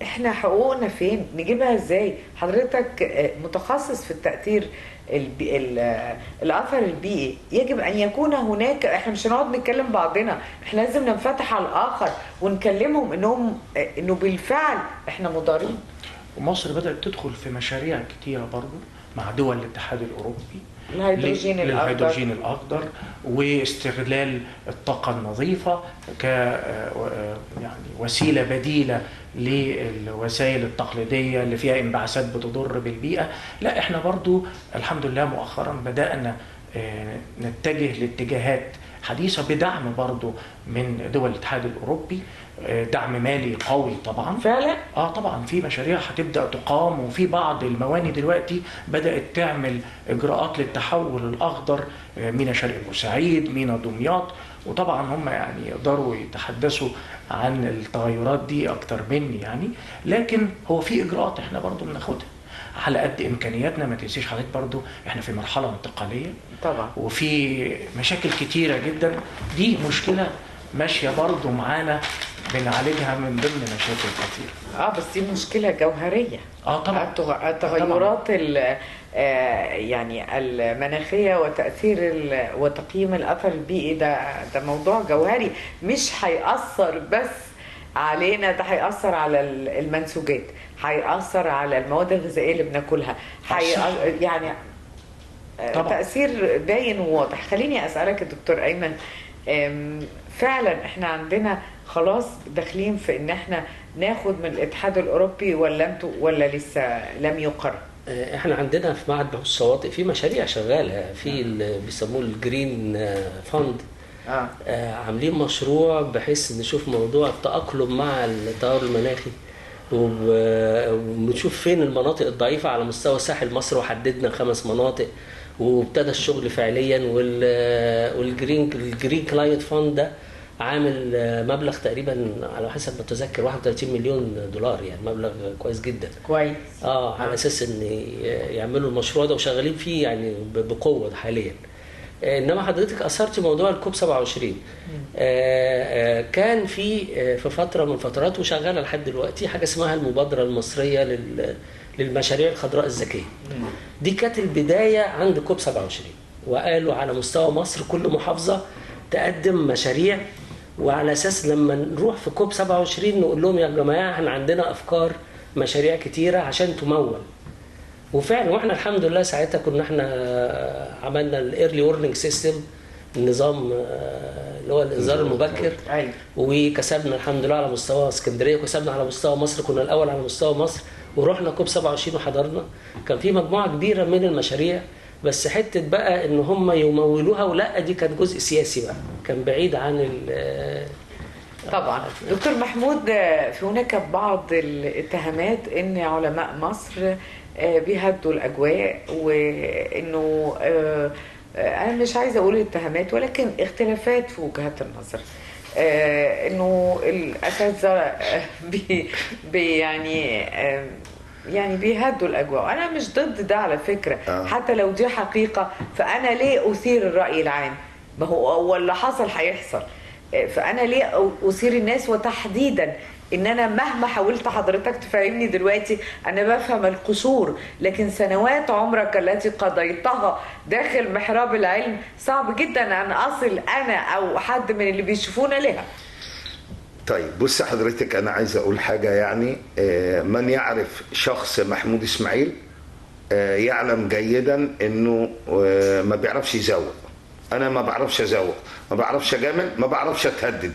Speaker 1: احنا حقوقنا فين؟ نجيبها ازاي؟ حضرتك متخصص في التأثير الأثر البيئي. يجب أن يكون هناك، احنا مش هنقعد نتكلم بعضنا، احنا لازم ننفتح على الآخر ونكلمهم انه بالفعل احنا مضارين.
Speaker 2: ومصر بدأت تدخل في مشاريع كتيرة برضو مع دول الاتحاد الأوروبي
Speaker 1: للهيدروجين
Speaker 2: الأخضر واستغلال الطاقة النظيفة يعني وسيلة بديلة للوسائل التقليدية اللي فيها انبعاثات بتضر بالبيئة. لا، احنا برضو الحمد لله مؤخرا بدأنا نتجه لاتجاهات حديثة بدعم برضو من دول الاتحاد الأوروبي، دعم مالي قوي طبعا.
Speaker 1: فعلا؟
Speaker 2: طبعا في مشاريع هتبدأ تقام، وفي بعض المواني دلوقتي بدأت تعمل إجراءات للتحول الأخضر، مينا شرق بورسعيد، مينا دمياط، وطبعا هم يعني يقدروا يتحدثوا عن التغيرات دي أكتر مني يعني. لكن هو في إجراءات احنا برضو بناخدها على قد إمكانياتنا. ما تنسيش حضرتك برضو احنا في مرحلة انتقالية
Speaker 1: طبعا،
Speaker 2: وفي مشاكل كتيرة جدا. دي مشكلة ماشية برضو معانا بنعالجها من ضمن مشاكل كتير.
Speaker 1: بس دي مشكلة جوهرية.
Speaker 2: طبعا
Speaker 1: التغيرات يعني المناخية وتأثير وتقييم الأثر البيئي ده موضوع جوهري، مش هيأثر بس علينا، ده هيأثر على المنسوجات، هيأثر على المواد الغذائية اللي بناكلها، يعني طبعا. تأثير باين وواضح. خليني أسألك يا دكتور أيمن، فعلا احنا عندنا خلاص داخلين في ان احنا ناخد من الاتحاد الاوروبي ولا لسه لم يقر؟
Speaker 3: احنا عندنا في معهد بحوث الشواطئ في مشاريع شغاله في اللي بيسموه الجرين فاند. عاملين مشروع بحيث نشوف موضوع التأقلم مع التغير المناخي، وبنشوف فين المناطق الضعيفه على مستوى ساحل مصر، وحددنا 5 مناطق وابتدى الشغل فعليا. والجرين كلاينت فاند ده عامل مبلغ تقريبا على حسب ما اتذكر 31 مليون دولار، يعني مبلغ كويس جدا.
Speaker 1: كويس.
Speaker 3: على اساس ان يعملوا المشروع ده وشغالين فيه يعني بقوه حاليا. انما حضرتك اثرت موضوع الكوب 27. كان في فتره من فترات وشغاله لحد دلوقتي حاجه اسمها المبادره المصريه للمشاريع الخضراء الذكيه. دي كانت البدايه عند كوب 27، وقالوا على مستوى مصر كل محافظه تقدم مشاريع، وعلى اساس لما نروح في كوب 27 نقول لهم يا جماعه احنا عندنا افكار مشاريع كتيره عشان تمول. وفعلا واحنا الحمد لله ساعتها كنا احنا عملنا الايرلي وورنينج سيستم، النظام اللي هو الانذار المبكر. وكسبنا الحمد لله على مستوى اسكندريه، وكسبنا على مستوى مصر، كنا الاول على مستوى مصر، ورحنا كوب 27 وحضرنا. كان في مجموعه كبيره من المشاريع، بس حته بقى ان هم يمولوها ولا دي كانت جزء سياسي بقى، كان بعيد عن
Speaker 1: طبعا. دكتور محمود، هناك بعض الاتهامات ان علماء مصر بيهدوا الاجواء، وانه انا مش عايزه اقول اتهامات ولكن اختلافات في وجهات النظر. انه الاساتذه يعني بيهدوا الاجواء. انا مش ضد ده على فكره، حتى لو دي حقيقه، فانا ليه اثير الراي العام؟ ما هو اللي حصل هيحصل، فانا ليه اثير الناس؟ وتحديدا ان انا مهما حاولت حضرتك تفهمني دلوقتي انا بفهم القشور، لكن سنوات عمرك التي قضيتها داخل محراب العلم صعب جدا ان اصل انا او حد من اللي بيشوفونا لها.
Speaker 4: طيب بص حضرتك، انا عايز اقول حاجه. يعني من يعرف شخص محمود اسماعيل يعلم جيدا انه ما بيعرفش يزوق. انا ما بعرفش ازوق، ما بعرفش اجامل، ما بعرفش اتهدد،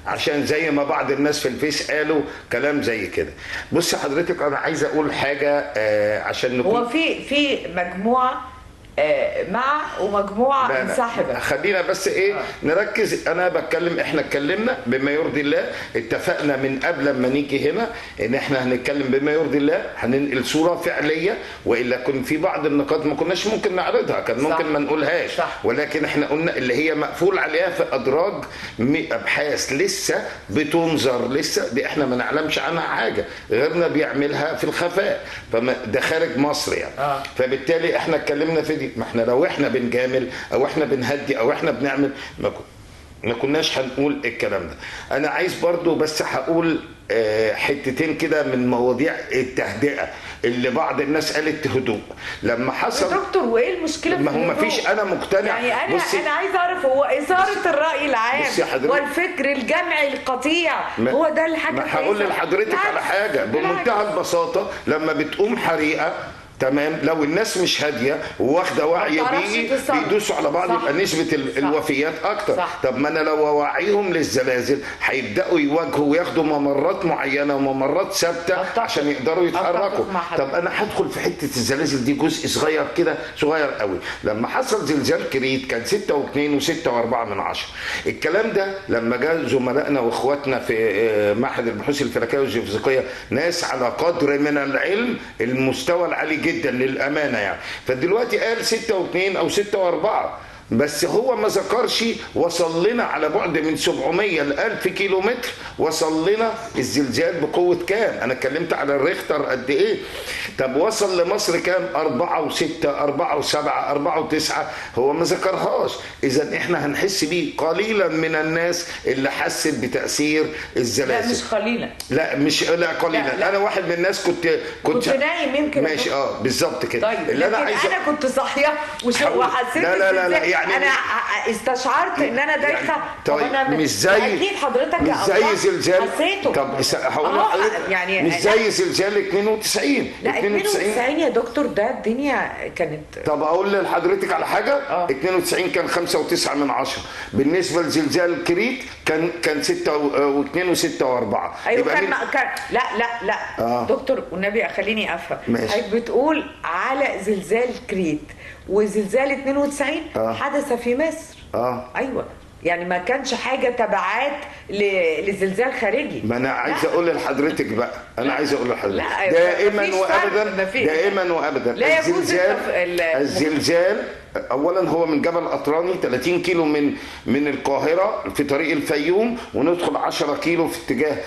Speaker 4: عشان زي ما بعض الناس في الفيس قالوا كلام زي كده. بص حضرتك، انا عايز اقول حاجه عشان نكون
Speaker 1: هو في مجموعه مع ومجموعه منسحبه.
Speaker 4: خلينا بس نركز. انا بتكلم، احنا اتكلمنا بما يرضي الله، اتفقنا من قبل ما نيجي هنا ان احنا هنتكلم بما يرضي الله، هننقل صوره فعليه، والا كن في بعض النقاط ما كناش ممكن نعرضها، كان ممكن ما نقولهاش، ولكن احنا قلنا اللي هي مقفول عليها في ادراج ابحاث لسه بتنظر، لسه دي احنا ما نعلمش عنها حاجه، غيرنا بيعملها في الخفاء، ده خارج مصر يعني. فبالتالي احنا اتكلمنا في دي. ما احنا لو احنا بنجامل او احنا بنهدي او احنا بنعمل ما كناش هنقول الكلام ده. انا عايز برضو بس هقول حتتين كده من مواضيع التهدئه اللي بعض الناس قالت هدوء لما حصل.
Speaker 1: يا دكتور وايه المشكله في
Speaker 4: ما هو ما فيش، انا مقتنع
Speaker 1: يعني. انا عايز اعرف، هو اثاره الراي العام والفكر الجمعي القطيع هو ده الحاجه.
Speaker 4: ما هقول لحضرتك على حاجه بمنتهى البساطه. لما بتقوم حريقه، تمام، لو الناس مش هاديه وواخده وعي بيئي بيدوسوا على بعض، يبقى نسبه الوفيات اكتر. طب ما انا لو اوعيهم للزلازل هيبداوا يواجهوا وياخدوا ممرات معينه وممرات ثابته عشان يقدروا يتحركوا. طب انا هدخل في حته الزلازل دي جزء صغير كده، صغير قوي. لما حصل زلزال كريت كان 6.2 و6.4. الكلام ده لما جاء زملائنا واخواتنا في معهد البحوث الفلكيه والجيوفيزيقيه، ناس على قدر من العلم، المستوى العالي جدا للامانه يعني، فدلوقتي قال 6.2 او 6.4، بس هو ما ذكرش وصل لنا على بعد من 700 ل 1000 كيلو متر، وصل لنا الزلزال بقوه كام؟ انا اتكلمت على الريختر قد ايه. طب وصل لمصر كام؟ 4 و6 4 و7 4 و9، هو ما ذكرهاش. اذا احنا هنحس بيه قليلا من الناس اللي حست بتاثير الزلازل.
Speaker 1: لا مش قليلا،
Speaker 4: لا مش قليلا. لا. انا واحد من الناس كنت
Speaker 1: نايم يمكن.
Speaker 4: ماشي بالظبط كده.
Speaker 1: طيب اللي انا كنت صحيه وحسيت
Speaker 4: لا يعني
Speaker 1: انا استشعرت ان انا دايخه.
Speaker 4: طيب مش زي
Speaker 1: اكيد حضرتك
Speaker 4: مش زي زلزال
Speaker 1: حسيته.
Speaker 4: طب هقول لحضرتك يعني مش زي زلزال 92.
Speaker 1: لا 92 يا دكتور، ده الدنيا كانت.
Speaker 4: طب اقول لحضرتك على حاجه. 92 كان 5.9. بالنسبه لزلزال كريت كان 6.2 و6.4.
Speaker 1: ايوه كان لا دكتور والنبي خليني افهم. حضرتك بتقول على زلزال كريت وزلزال 92 حدث في مصر. ايوه يعني ما كانش حاجه تبعات لزلزال خارجي.
Speaker 4: ما انا عايز اقول لحضرتك بقى، انا عايز اقول لحضرتك دائما وابدا الزلزال اولا هو من جبل قطراني 30 كيلو من القاهره في طريق الفيوم، وندخل 10 كيلو في اتجاه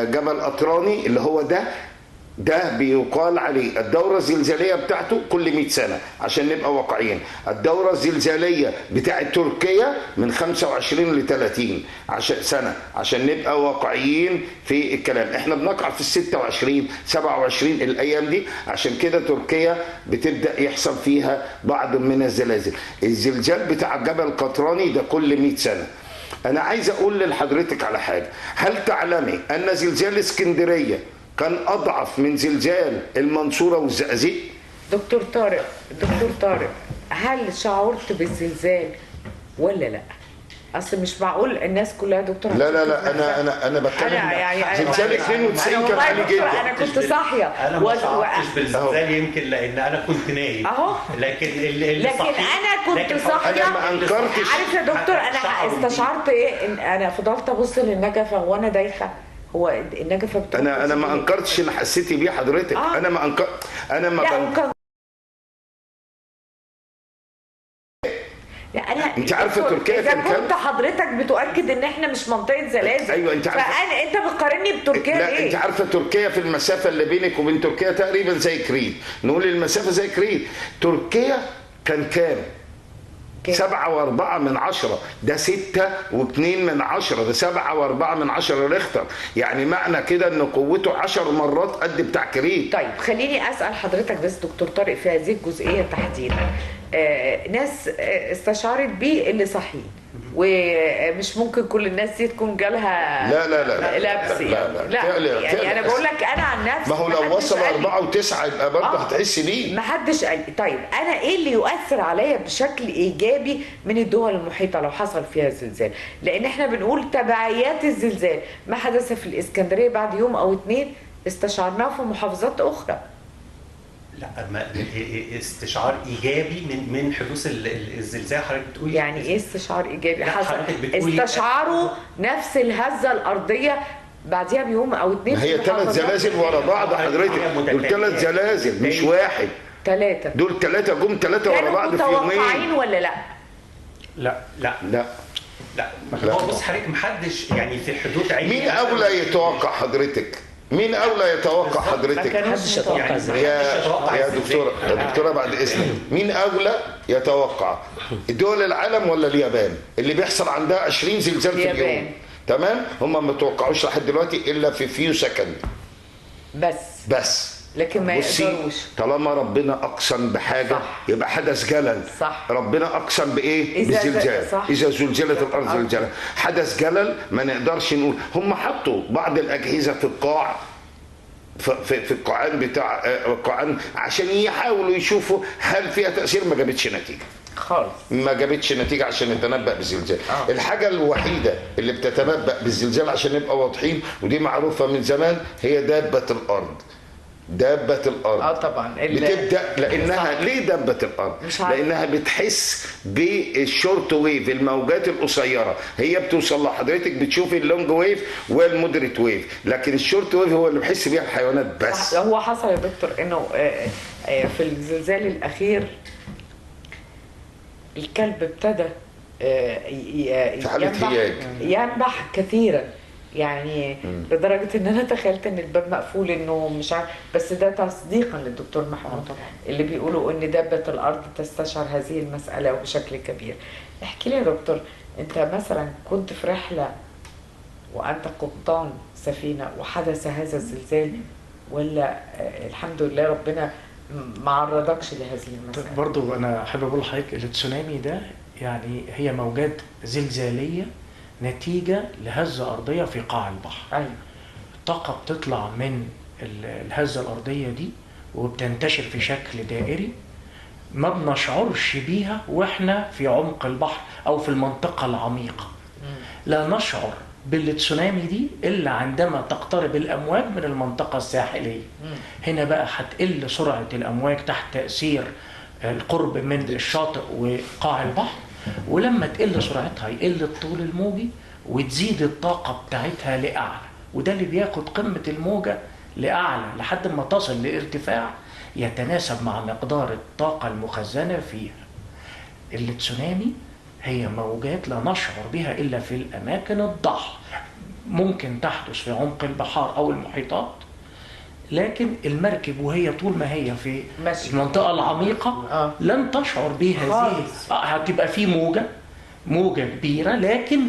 Speaker 4: جبل قطراني اللي هو ده بيقال عليه الدورة الزلزالية بتاعته كل 100 سنة عشان نبقى واقعيين. الدورة الزلزالية بتاعت تركيا من 25 ل 30 سنة عشان نبقى واقعيين في الكلام. احنا بنقع في 26 27 الأيام دي، عشان كده تركيا بتبدأ يحصل فيها بعض من الزلازل. الزلزال بتاع جبل قطراني ده كل 100 سنة. أنا عايز أقول لحضرتك على حاجة. هل تعلمي أن زلزال اسكندرية كان أضعف من زلزال المنصورة والزقازيق؟
Speaker 1: دكتور طارق هل شعرت بالزلزال ولا لا؟ اصل مش معقول الناس كلها دكتور.
Speaker 4: لا انا بتكلم يعني زلزال 92 كان عالي جدا.
Speaker 1: انا كنت صاحيه.
Speaker 5: انا ما شعرتش بالزلزال يمكن لان انا كنت نايم لكن
Speaker 1: انا كنت صاحيه.
Speaker 4: انا ما انكرتش.
Speaker 1: عارف يا دكتور انا استشعرت ايه؟ إن انا فضلت ابص للنجفه وانا دايخه. هو النجفه بتاعت
Speaker 4: انا ما انكرتش ان حسيتي بيه حضرتك.
Speaker 1: لا انا
Speaker 4: انت عارفه تركيا
Speaker 1: اذا
Speaker 4: كان
Speaker 1: كنت حضرتك بتؤكد ان احنا مش منطقه زلازل،
Speaker 4: ايوه انت عارفه،
Speaker 1: انت بتقارني بتركيا
Speaker 4: لا
Speaker 1: ليه؟
Speaker 4: انت عارفه تركيا في المسافه اللي بينك وبين تركيا تقريبا زي كريت، نقول المسافه زي كريت. تركيا كان كام؟ 7.4، ده 6.2، ده 7.4 ريختر، يعني معنى كده ان قوته 10 مرات قد بتاع كريت.
Speaker 1: طيب خليني اسال حضرتك بس دكتور طارق في هذه الجزئيه تحديدا. ناس استشعرت بيه اللي صحيح، ومش ممكن كل الناس دي تكون جالها
Speaker 4: لا لا لا
Speaker 1: لبس
Speaker 4: لا
Speaker 1: يعني انا بقول لك انا عن نفسي،
Speaker 4: ما هو لو وصل 4 و9 يبقى برضه هتحس بيه.
Speaker 1: ما حدش قال لي. طيب انا ايه اللي يؤثر عليا بشكل ايجابي من الدول المحيطه لو حصل فيها زلزال؟ لان احنا بنقول تبعيات الزلزال ما حدث في الاسكندريه بعد يوم او 2 استشعرناه في محافظات اخرى.
Speaker 5: لا استشعار ايجابي من حدوث الزلزال حضرتك بتقولي.
Speaker 1: يعني ايه استشعار ايجابي؟
Speaker 5: حصل
Speaker 1: استشعروا نفس الهزه الارضيه بعديها بيوم او 2.
Speaker 4: هي 3 زلازل ورا بعض حضرتك، دول 3 زلازل مش واحد،
Speaker 1: 3
Speaker 4: دول 3 جم 3 ورا بعض في يومين.
Speaker 1: متوقعين ولا لا؟
Speaker 5: لا لا لا لا هو بص حضرتك محدش يعني في حدود عين.
Speaker 4: مين اولى يتوقع حضرتك؟ مين اولى يتوقع حضرتك؟
Speaker 3: محدش يتوقع
Speaker 4: يا دكتوره بعد اذنك، مين اولى يتوقع؟ دول العالم ولا اليابان اللي بيحصل عندها 20 زلزال في اليوم؟ تمام، هم ما توقعوش لحد دلوقتي الا في فيو سكند بس
Speaker 1: لكن ما يقدروش.
Speaker 4: طالما ربنا اقسم بحاجه صح. يبقى حدث جلل
Speaker 1: صح.
Speaker 4: ربنا اقسم بايه؟ بزلزال. اذا زلزلت الارض زلزالها حدث جلل، ما نقدرش نقول. هم حطوا بعض الاجهزه في القاع في القاعان بتاع القاعان عشان يحاولوا يشوفوا هل فيها تاثير، ما جابتش نتيجه خالص، ما جابتش نتيجه عشان نتنبأ بالزلزال. الحاجه الوحيده اللي بتتنبأ بالزلزال عشان نبقى واضحين، ودي معروفه من زمان، هي دابه الارض. دابة الأرض
Speaker 1: طبعا
Speaker 4: بتبدأ لأنها صح. ليه دابة الأرض؟ لأنها بتحس بالشورت ويف، الموجات القصيرة، هي بتوصل لحضرتك بتشوفي اللونج ويف والمودريت ويف، لكن الشورت ويف هو اللي بيحس بيها الحيوانات بس.
Speaker 1: هو حصل يا دكتور إنه في الزلزال الأخير الكلب ابتدى ينبح كثيرا، يعني لدرجه ان انا تخيلت ان الباب مقفول، انه مش عارف، بس ده تصديقا للدكتور محمود اللي بيقولوا ان دابه الارض تستشعر هذه المساله وبشكل كبير. احكي لي يا دكتور، انت مثلا كنت في رحله وانت قبطان سفينه وحدث هذا الزلزال، ولا الحمد لله ربنا ما عرضكش لهذه المساله؟
Speaker 2: برضو انا حابب اقول لحضرتك التسونامي ده يعني هي موجات زلزاليه نتيجة لهزة أرضية في قاع البحر.
Speaker 1: أيوة.
Speaker 2: الطاقة بتطلع من الهزة الأرضية دي وبتنتشر في شكل دائري، ما بنشعرش بيها وإحنا في عمق البحر أو في المنطقة العميقة. لا نشعر بالتسونامي دي إلا عندما تقترب الأمواج من المنطقة الساحلية. هنا بقى هتقل سرعة الأمواج تحت تأثير القرب من الشاطئ وقاع البحر، ولما تقل سرعتها يقل الطول الموجي وتزيد الطاقة بتاعتها لأعلى، وده اللي بياخد قمة الموجة لأعلى لحد ما تصل لارتفاع يتناسب مع مقدار الطاقة المخزنة فيها. التسونامي هي موجات لا نشعر بها إلا في الأماكن الضحلة، ممكن تحدث في عمق البحار أو المحيطات، لكن المركب وهي طول ما هي في المنطقة العميقة لن تشعر بها هذه. هتبقى في موجة كبيرة، لكن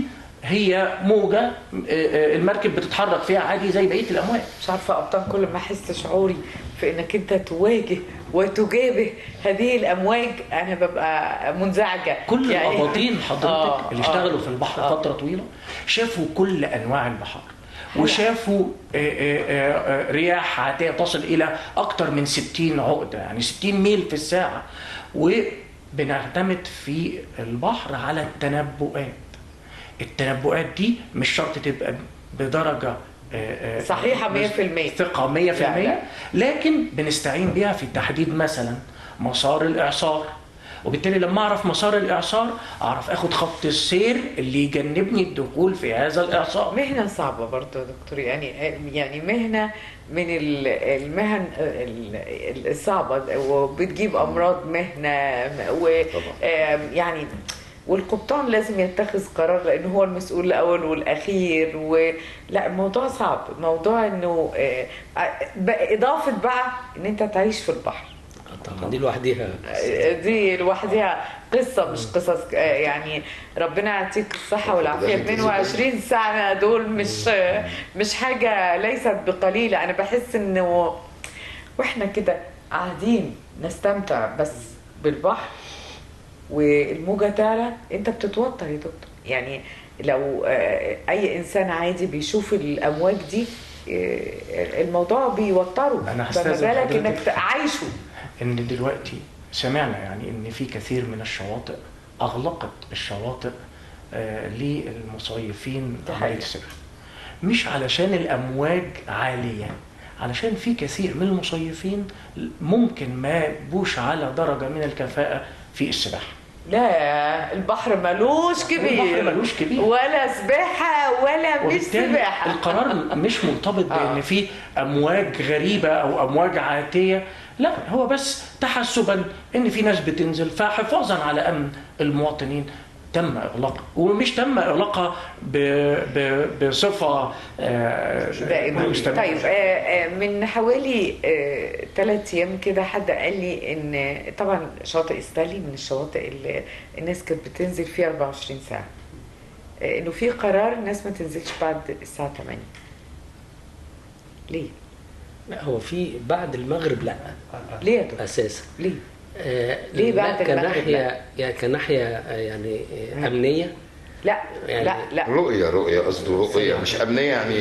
Speaker 2: هي موجة المركب بتتحرك فيها عادي زي بقية الأمواج.
Speaker 1: مش عارفة أبطان، كل ما أحس شعوري في إنك أنت تواجه وتجابه هذه الأمواج أنا ببقى منزعجة.
Speaker 2: كل يعني الأباطين حضرتك اللي اشتغلوا في البحر فترة طويلة شافوا كل أنواع البحار، وشافوا رياح عاتية تصل إلى أكثر من 60 عقدة، يعني 60 ميل في الساعة. وبنعتمد في البحر على التنبؤات دي مش شرط تبقى بدرجة
Speaker 1: صحيحة 100%،
Speaker 2: ثقة 100%، لكن بنستعين بها في تحديد مثلا مسار الإعصار، وبالتالي لما أعرف مسار الإعصار أعرف أخد خط السير اللي يجنبني الدخول في هذا الإعصار.
Speaker 1: مهنة صعبة برضه يا دكتور، يعني مهنة من المهن الصعبة، وبتجيب أمراض مهنة، ويعني والقبطان لازم يتخذ قرار لأنه هو المسؤول الأول والأخير. ولا الموضوع صعب، موضوع إنه إضافة بقى إن أنت تعيش في البحر.
Speaker 3: طبعا دي لوحدها
Speaker 1: قصة مش قصص يعني. ربنا يعطيك الصحة والعافية. 22 سنة دول مش حاجة ليست بقليلة. أنا بحس إنه وإحنا كده قاعدين نستمتع بس بالبحر والموجة تعلى أنت بتتوتر يا دكتور. يعني لو أي إنسان عادي بيشوف الأمواج دي الموضوع بيوتره.
Speaker 2: أنا
Speaker 1: فما بالك إنك عايشه.
Speaker 2: إن دلوقتي سمعنا يعني إن في كثير من الشواطئ أغلقت الشواطئ للمصيفين عملية السباحة، مش علشان الأمواج عالية، علشان في كثير من المصيفين ممكن ما يبوش على درجة من الكفاءة في السباحة.
Speaker 1: لا البحر ملوش كبير ولا سباحة ولا مش سباحة.
Speaker 2: القرار مش مرتبط بأن في أمواج غريبة أو أمواج عاتية، لا، هو بس تحسبا ان في ناس بتنزل، فحفاظا على امن المواطنين تم اغلاقها، ومش تم اغلاقها بصفه
Speaker 1: دائما. طيب من حوالي 3 ايام كده حد قال لي ان طبعا شاطئ ستانلي من الشواطئ اللي الناس كانت بتنزل فيها 24 ساعه، انه في قرار الناس ما تنزلش بعد الساعه 8. ليه؟
Speaker 3: لا هو في بعد المغرب لا.
Speaker 1: ليه يا دكتور؟
Speaker 3: اساسا
Speaker 1: ليه؟
Speaker 3: ليه بعد المغرب لا؟ يعني كناحيه يعني امنيه.
Speaker 1: لا يعني لا
Speaker 4: رؤيه قصده رؤيه مش امنيه يعني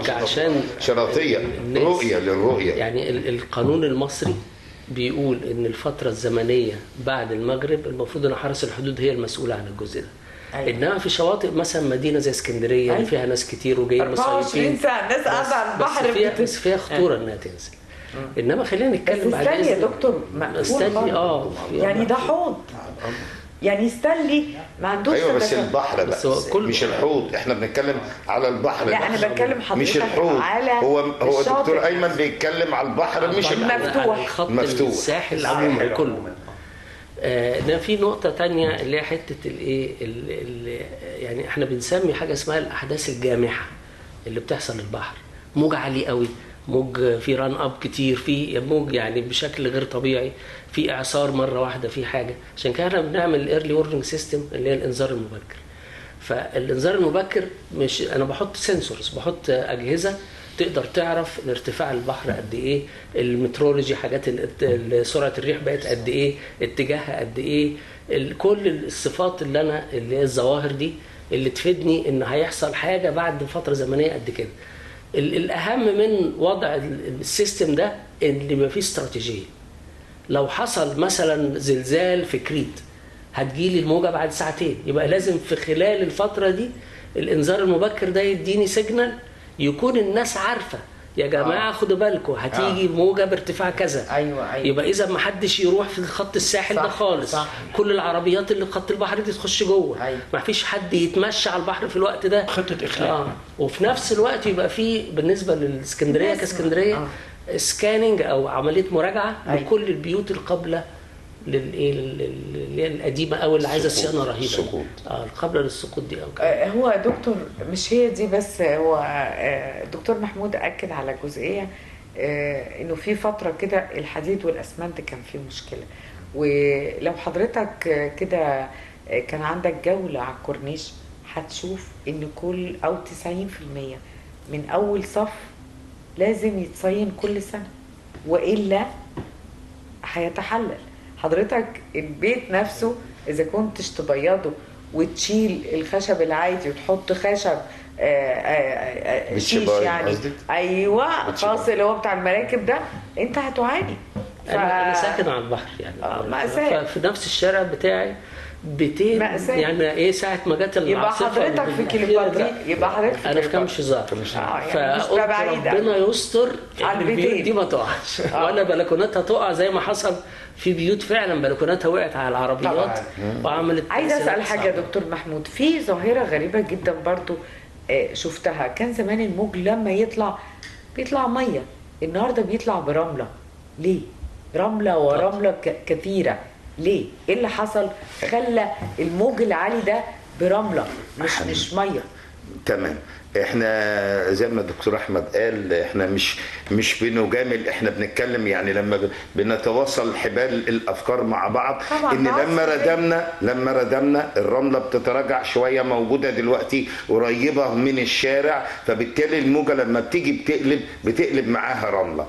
Speaker 3: عشان
Speaker 4: شرطيه رؤيه للرؤيه.
Speaker 3: يعني القانون المصري بيقول ان الفتره الزمنيه بعد المغرب المفروض ان حرس الحدود هي المسؤوله عن الجزء ده. أيوة. انما في شواطئ مثلا مدينه زي اسكندريه اللي فيها ناس كتير وجايين مصيفين
Speaker 1: 24 ساعه الناس قاعده على البحر
Speaker 3: بس فيها خطوره انها تنزل. انما خلينا نتكلم
Speaker 1: بعد استني يا دكتور مقفول يعني ده حوض يعني ستانلي ما عندوش.
Speaker 4: ايوه بس البحر بس مش الحوض، احنا بنتكلم على البحر.
Speaker 1: لا انا بتكلم حضرتك
Speaker 4: مش الحوض.
Speaker 1: على
Speaker 4: هو دكتور ايمن بيتكلم على البحر مش
Speaker 1: المفتوح.
Speaker 3: مفتوح الساحل عموما كله. ده في نقطة تانية اللي هي حتة الايه يعني احنا بنسمي حاجة اسمها الأحداث الجامحة اللي بتحصل للبحر. موج عالي قوي، موج في ران اب كتير، في موج يعني بشكل غير طبيعي، في إعصار مرة واحدة، في حاجة. عشان كده احنا بنعمل الايرلي وورنينج سيستم اللي هي الإنذار المبكر. فالإنذار المبكر مش أنا بحط سنسورز، بحط أجهزة تقدر تعرف ارتفاع البحر قد ايه، المترولوجي حاجات سرعه الريح بقت قد ايه، اتجاهها قد ايه، كل الصفات اللي هي الظواهر دي اللي تفيدني ان هيحصل حاجه بعد فتره زمنيه قد كده. الاهم من وضع السيستم ده اللي ما فيه استراتيجيه. لو حصل مثلا زلزال في كريت هتجيلي الموجه بعد ساعتين، يبقى لازم في خلال الفتره دي الانذار المبكر ده يديني سيجنال يكون الناس عارفه يا جماعه خدوا بالكم هتيجي موجه بارتفاع كذا.
Speaker 1: أيوة.
Speaker 3: يبقى اذا ما حدش يروح في خط الساحل ده خالص. صح. كل العربيات اللي في خط البحر دي تخش جوه.
Speaker 1: أيوة.
Speaker 3: ما فيش حد يتمشى على البحر في الوقت ده،
Speaker 2: خطه اخلاء.
Speaker 3: وفي نفس الوقت يبقى في بالنسبه للاسكندريه كاسكندريه سكاننج او عمليه مراجعه لكل البيوت القابله اللي هي القديمه او اللي عايزه صيانه رهيبه.
Speaker 4: السقوط.
Speaker 3: القابله للسقوط دي
Speaker 1: هو دكتور مش هي دي بس، هو دكتور محمود اكد على جزئيه انه في فتره كده الحديد والاسمنت كان فيه مشكله. ولو حضرتك كده كان عندك جوله على الكورنيش هتشوف ان كل او 90% من اول صف لازم يتصين كل سنه والا هيتحلل. حضرتك البيت نفسه اذا كنتش تبيضه وتشيل الخشب العادي وتحط خشب شيش يعني ايوه خاص اللي هو بتاع المراكب ده انت هتعاني.
Speaker 3: انا ساكن على البحر يعني في نفس الشارع بتاعي بيتين يعني ايه ساعه ما جت
Speaker 1: العاصفه يبقى حضرتك في كيلوباترا، يبقى حضرتك
Speaker 3: انا في كامش زهر فقلت ربنا يستر ان البيوت دي ما تقعش ولا بلكوناتها تقع زي ما حصل في بيوت فعلا بلكوناتها وقعت على العربيات وعملت.
Speaker 1: عايزه اسال حاجه يا دكتور محمود، في ظاهره غريبه جدا برضو شفتها. كان زمان الموج لما بيطلع ميه، النهارده بيطلع برمله. ليه رمله ورمله كثيره؟ ليه؟ ايه اللي حصل خلى الموج العالي ده برمله مش ميه؟
Speaker 4: تمام. احنا زي ما الدكتور احمد قال، احنا مش بنجامل، احنا بنتكلم يعني لما بنتواصل حبال الافكار مع بعض. ان لما ردمنا الرمله بتتراجع شويه، موجوده دلوقتي قريبه من الشارع، فبالتالي الموجه لما بتيجي بتقلب معاها رمله،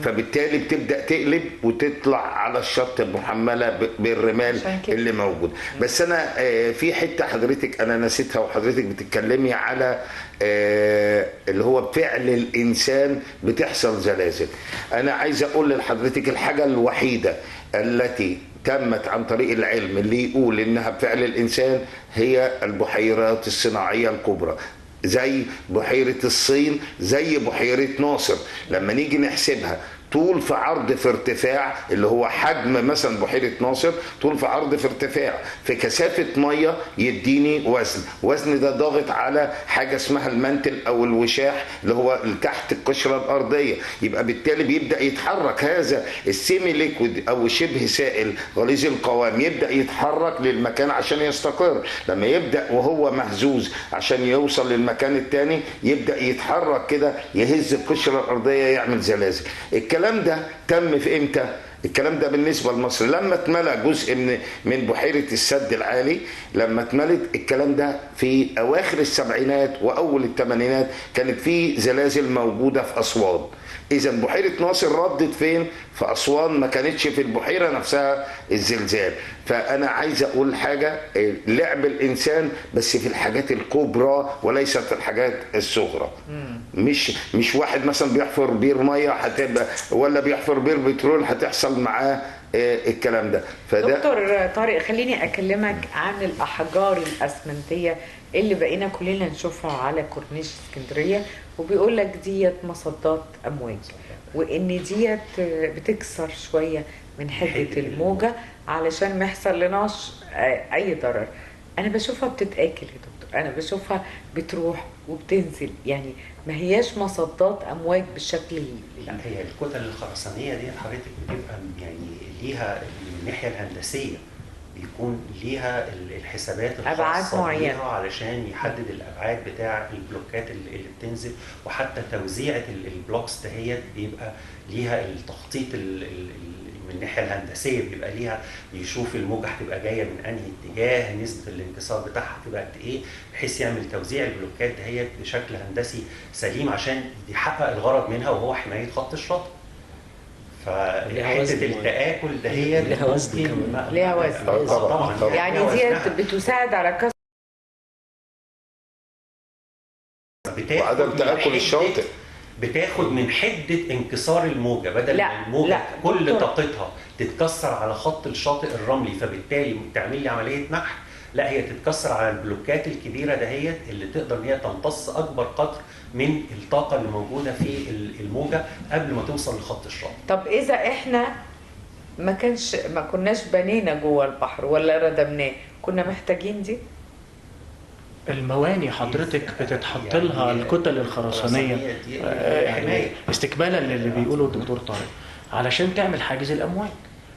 Speaker 4: فبالتالي بتبدا تقلب وتطلع على الشط محمله بالرمال اللي موجود. بس انا في حته حضرتك انا نسيتها وحضرتك بتتكلمي على اللي هو بفعل الانسان بتحصل زلازل. انا عايز اقول لحضرتك الحاجه الوحيده التي تمت عن طريق العلم اللي يقول انها بفعل الانسان هي البحيرات الصناعيه الكبرى، زي بحيرة الصين، زي بحيرة ناصر. لما نيجي نحسبها طول في عرض في ارتفاع، اللي هو حجم مثلا بحيرة ناصر، طول في عرض في ارتفاع في كثافة مية، يديني وزن ده ضاغط على حاجة اسمها المنتل او الوشاح اللي هو تحت القشرة الارضية. يبقى بالتالي بيبدأ يتحرك هذا السيمي ليكويد او شبه سائل غليظ القوام، يبدأ يتحرك للمكان عشان يستقر. لما يبدأ وهو مهزوز عشان يوصل للمكان التاني، يبدأ يتحرك كده، يهز القشرة الارضية، يعمل زلازل. الكلام ده تم في امتى؟ الكلام ده بالنسبة لمصر لما اتملى جزء من بحيرة السد العالي، لما اتملت الكلام ده في أواخر السبعينات وأول الثمانينات، كانت في زلازل موجودة في أسوان. إذا بحيرة ناصر ردت فين؟ في أسوان، ما كانتش في البحيرة نفسها الزلزال. فأنا عايز أقول حاجة، لعب الإنسان بس في الحاجات الكبرى وليست في الحاجات الصغرى. مش واحد مثلا بيحفر بير مية هتبقى، ولا بيحفر بير بترول هتحصل معاه الكلام ده.
Speaker 1: دكتور طارق، خليني أكلمك عن الأحجار الأسمنتية اللي بقينا كلنا نشوفها على كورنيش اسكندرية، وبيقول لك ديت مصدات أمواج، وإن ديت بتكسر شوية من حدة الموجة علشان ما يحصل لناش أي ضرر. أنا بشوفها بتتآكل يا دكتور، أنا بشوفها بتروح وبتنزل، يعني ما هياش مصدات أمواج بالشكل
Speaker 5: لا، هي الكتل الخرسانية دي حضرتك بتبقى يعني ليها من الناحية الهندسية بيكون ليها الحسابات الخاصة بيها علشان يحدد الأبعاد بتاع البلوكات اللي بتنزل، وحتى توزيعة البلوكس دهيت بيبقى ليها التخطيط من الناحية الهندسية، بيبقى ليها بيشوف الموجة هتبقى جاية من أنهي اتجاه، نسبة الانكسار بتاعها هتبقى قد إيه، بحيث يعمل توزيع البلوكات دهيت بشكل هندسي سليم عشان يحقق الغرض منها وهو حماية خط الشاطئ. فحته التآكل دهيت
Speaker 3: ليها وزن كمان،
Speaker 1: ليها وزن طبعا، يعني ديت بتساعد على كسر
Speaker 4: وعدم تآكل الشاطئ،
Speaker 5: بتاخد من حده انكسار الموجه، بدل ما الموجه كل طاقتها تتكسر على خط الشاطئ الرملي فبالتالي تعمل لي عمليه نحت، لا هي تتكسر على البلوكات الكبيره دهيت اللي تقدر ان هي تمتص اكبر قدر من الطاقه اللي موجوده في الموجه قبل ما توصل لخط الشاطئ.
Speaker 1: طب اذا احنا ما كناش بنينا جوه البحر ولا ردمناه، كنا محتاجين دي؟
Speaker 2: المواني حضرتك بتتحط لها الكتل الخرسانيه يعني استكمالا للي بيقوله الدكتور طارق، علشان تعمل حاجز الامواج.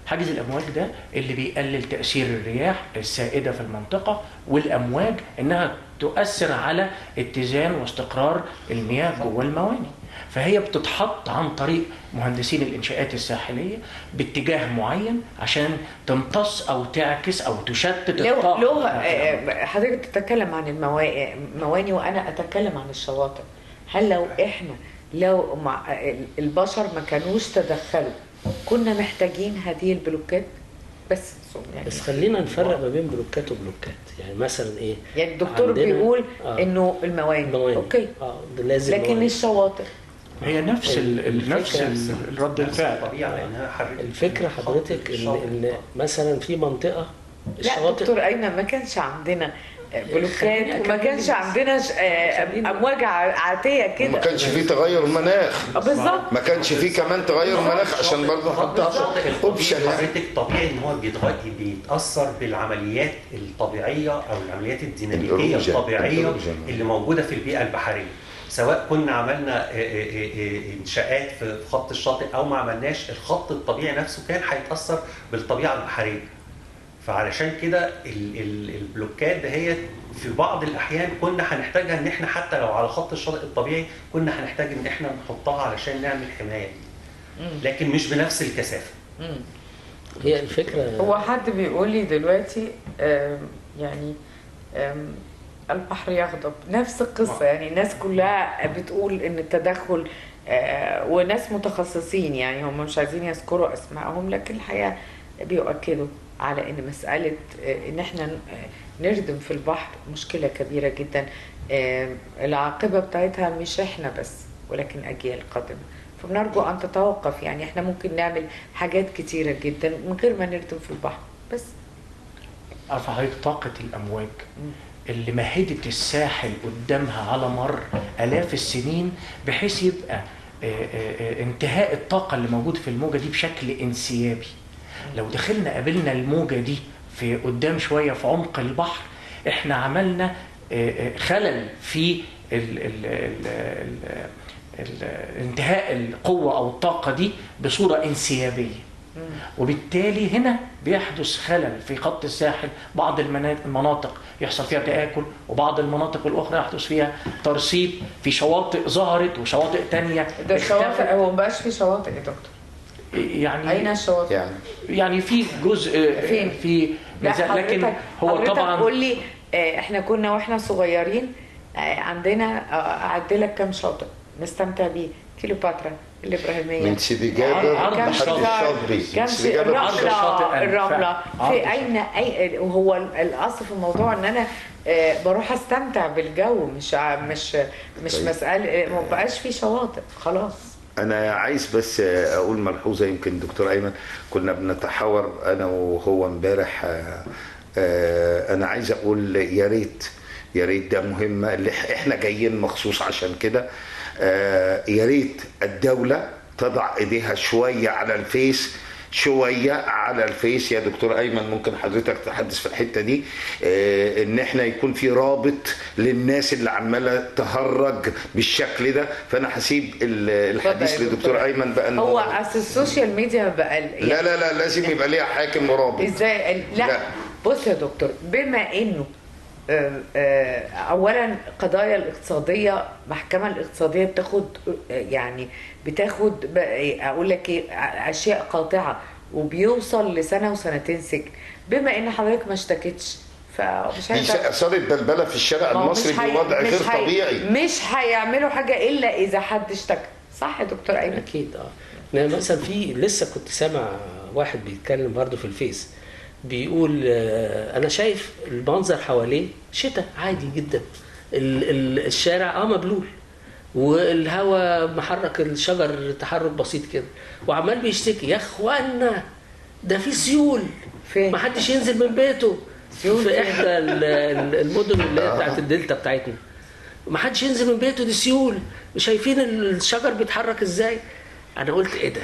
Speaker 2: حاجز الامواج ده اللي بيقلل تاثير الرياح السائده في المنطقه والامواج انها تؤثر على اتزان واستقرار المياه جوه المواني. فهي بتتحط عن طريق مهندسين الانشاءات الساحليه باتجاه معين عشان تمتص او تعكس او تشتت الطاقه.
Speaker 1: لو حضرتك تتكلم عن المواني وانا اتكلم عن الشواطئ، هل لو البشر ما كانوش تدخلوا كنا محتاجين هذه البلوكات؟
Speaker 3: بس خلينا نفرق ما بين بلوكات وبلوكات. يعني مثلا ايه؟
Speaker 1: يعني الدكتور بيقول انه المواني اوكي
Speaker 3: لازم
Speaker 1: لكن
Speaker 3: مواني.
Speaker 1: الشواطئ
Speaker 2: هي نفس الرد الفعل.
Speaker 3: الفكره حضرتك ان مثلا في منطقه
Speaker 1: الشواطئ، لا دكتور ايمن، ما كانش عندنا بلوكات وما كانش عندنا امواج عاتيه كده،
Speaker 4: ما كانش فيه تغير مناخ
Speaker 1: بالظبط،
Speaker 4: ما كانش فيه كمان تغير مناخ عشان برضه نحطها اوبشن.
Speaker 5: حضرتك طبيعي ان هو بيتاثر بالعمليات الطبيعيه او العمليات الديناميكيه الطبيعيه اللي موجوده في البيئه البحريه، سواء كنا عملنا انشاءات في خط الشاطئ او ما عملناش، الخط الطبيعي نفسه كان هيتاثر بالطبيعه البحريه. فعلشان كده البلوكات دهيت في بعض الاحيان كنا هنحتاجها، ان احنا حتى لو على خط الشاطئ الطبيعي كنا هنحتاج ان احنا نحطها علشان نعمل حمايه دي، لكن مش بنفس الكثافه.
Speaker 3: هي الفكره.
Speaker 1: هو حد بيقول لي دلوقتي يعني البحر يغضب، نفس القصه، يعني الناس كلها بتقول ان التدخل وناس متخصصين يعني هم مش عايزين يذكروا اسمائهم، لكن الحقيقه بيؤكدوا على ان مساله ان احنا نردم في البحر مشكله كبيره جدا، العاقبه بتاعتها مش احنا بس ولكن اجيال قادمه. فبنرجو ان تتوقف، يعني احنا ممكن نعمل حاجات كتيره جدا من غير ما نردم في البحر بس.
Speaker 2: عارفه حضرتك طاقه الامواج اللي مهدت الساحل قدامها على مر آلاف السنين، بحيث يبقى انتهاء الطاقة اللي موجود في الموجة دي بشكل انسيابي. لو دخلنا قابلنا الموجة دي في قدام شوية في عمق البحر، احنا عملنا خلل في انتهاء القوة أو الطاقة دي بصورة انسيابية، وبالتالي هنا بيحدث خلل في خط الساحل. بعض المناطق يحصل فيها تآكل، وبعض المناطق الأخرى يحدث فيها ترسيب، في شواطئ ظهرت وشواطئ تانية.
Speaker 1: ده الشواطئ هو مبقاش في شواطئ يا دكتور؟
Speaker 2: يعني
Speaker 1: أين الشواطئ؟
Speaker 2: يعني في جزء
Speaker 1: فين؟
Speaker 2: في لكن هو طبعا
Speaker 1: قول لي احنا كنا واحنا صغيرين عندنا أعد لك كم شاطئ نستمتع بيه؟ كليوباترا، الإبراهيمية،
Speaker 4: من سيدي جابر لحد الشاطبي،
Speaker 1: الرملة في أي وهو الأصل في الموضوع إن أنا بروح أستمتع بالجو، مش مسألة ما بقاش في شواطئ خلاص.
Speaker 4: أنا عايز بس أقول ملحوظة، يمكن دكتور أيمن كنا بنتحاور أنا وهو امبارح. أنا عايز أقول يا ريت ده مهمة اللي إحنا جايين مخصوص عشان كده. يا ريت الدولة تضع ايديها شوية على الفيس، يا دكتور ايمن ممكن حضرتك تحدث في الحتة دي، ان احنا يكون في رابط للناس اللي عمالة تهرج بالشكل ده. فانا هسيب الحديث لدكتور ايمن بقى.
Speaker 1: هو اصل السوشيال ميديا بقى يعني
Speaker 4: لا لازم يبقى ليها حاكم ورابط.
Speaker 1: ازاي؟ لا بص يا دكتور، بما انه اولا القضايا الاقتصاديه، المحكمه الاقتصاديه بتاخد اقول لك ايه، اشياء قاطعه وبيوصل لسنه وسنتين سجن. بما ان حضرتك ما اشتكتش فمش
Speaker 4: صارت بلبله في الشارع المصري بوضع غير طبيعي.
Speaker 1: مش هيعملوا حاجه الا اذا حد اشتكى، صح يا دكتور ايمن؟
Speaker 3: اكيد. مثلا في لسه كنت سامع واحد بيتكلم برضه في الفيس، بيقول انا شايف المنظر حواليه شتاء عادي جدا، الشارع مبلول والهواء محرك الشجر تحرك بسيط كده، وعمال بيشتكي يا اخوانا ده في سيول، ما حدش ينزل من بيته. سيول في احدى المدن اللي هي بتاعت الدلتا بتاعتنا، ما حدش ينزل من بيته، دي سيول، شايفين الشجر بيتحرك ازاي. انا قلت ايه ده،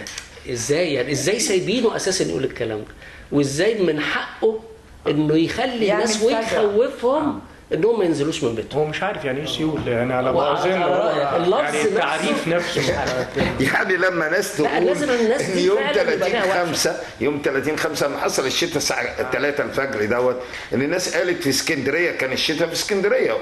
Speaker 3: ازاي يعني، ازاي سايبينه اساسا يقول الكلام ده، وازاي من حقه انه يخلي الناس ويخوفهم انهم ما ينزلوش من بيتهم.
Speaker 2: هو مش عارف يعني ايه سيول، يعني على ما اظن يعني التعريف نفسه
Speaker 4: يعني لما ناس تقول ان يوم 30/5 لما حصل الشتاء الساعه 3 الفجر دوت، ان الناس قالت في اسكندريه، كان الشتاء في اسكندريه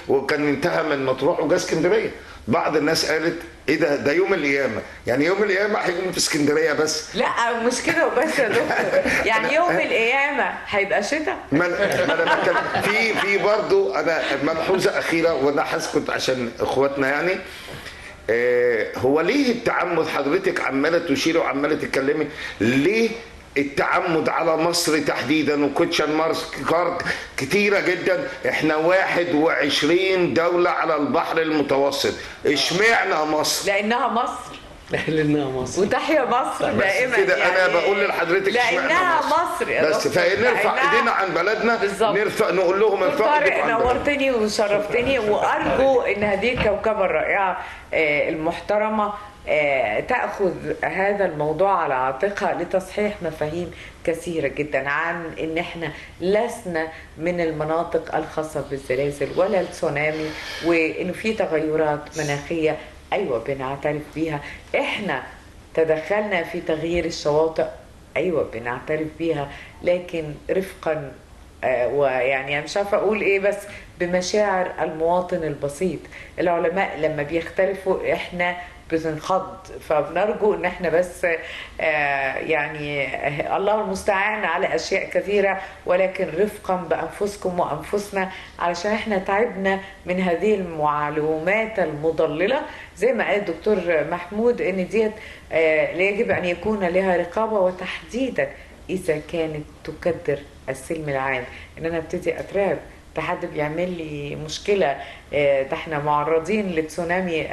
Speaker 4: وكان انتهى من مطروح وجا اسكندريه. بعض الناس قالت ايه ده يوم القيامه، يعني يوم القيامه هيكون في اسكندريه بس؟
Speaker 1: لا مش كده وبس يا دكتور، يعني يوم القيامه هيبقى شتاء.
Speaker 4: ما انا بتكلم في برضه انا ملحوظه اخيره، وانا هسكت عشان اخواتنا يعني. هو ليه التعمد، حضرتك عماله تشيري وعماله تتكلمي، ليه التعمد على مصر تحديدا وكوتشن مارك كتيرة جدا؟ احنا 21 دولة على البحر المتوسط، اشمعنى مصر؟
Speaker 1: لانها مصر.
Speaker 3: لانها مصر
Speaker 1: وتحيا مصر دائما
Speaker 4: كده يعني. انا بقول لحضرتك
Speaker 1: لانها مصر يا
Speaker 4: بس، فنرفع ايدينا عن بلدنا بالزبط. نقول لهم ارفعوا
Speaker 1: ايديكم. نورتني وشرفتني، وارجو ان هذه الكوكبه الرائعه المحترمه تأخذ هذا الموضوع على عاتقها لتصحيح مفاهيم كثيرة جدا عن ان احنا لسنا من المناطق الخاصة بالزلازل ولا التسونامي، وانه في تغيرات مناخية ايوه بنعترف بيها. احنا تدخلنا في تغيير الشواطئ ايوه بنعترف بيها، لكن رفقا ويعني مش عارفه اقول ايه، بس بمشاعر المواطن البسيط. العلماء لما بيختلفوا احنا بتنخض، فبنرجو ان احنا بس يعني الله المستعان على اشياء كثيره، ولكن رفقا بانفسكم وانفسنا، علشان احنا تعبنا من هذه المعلومات المضلله. زي ما قال الدكتور محمود ان ديت يجب ان يكون لها رقابه، وتحديدا اذا كانت تكدر السلم العام. ان انا ابتدي اترعب ده حد بيعمل لي مشكله، ده احنا معرضين لتسونامي.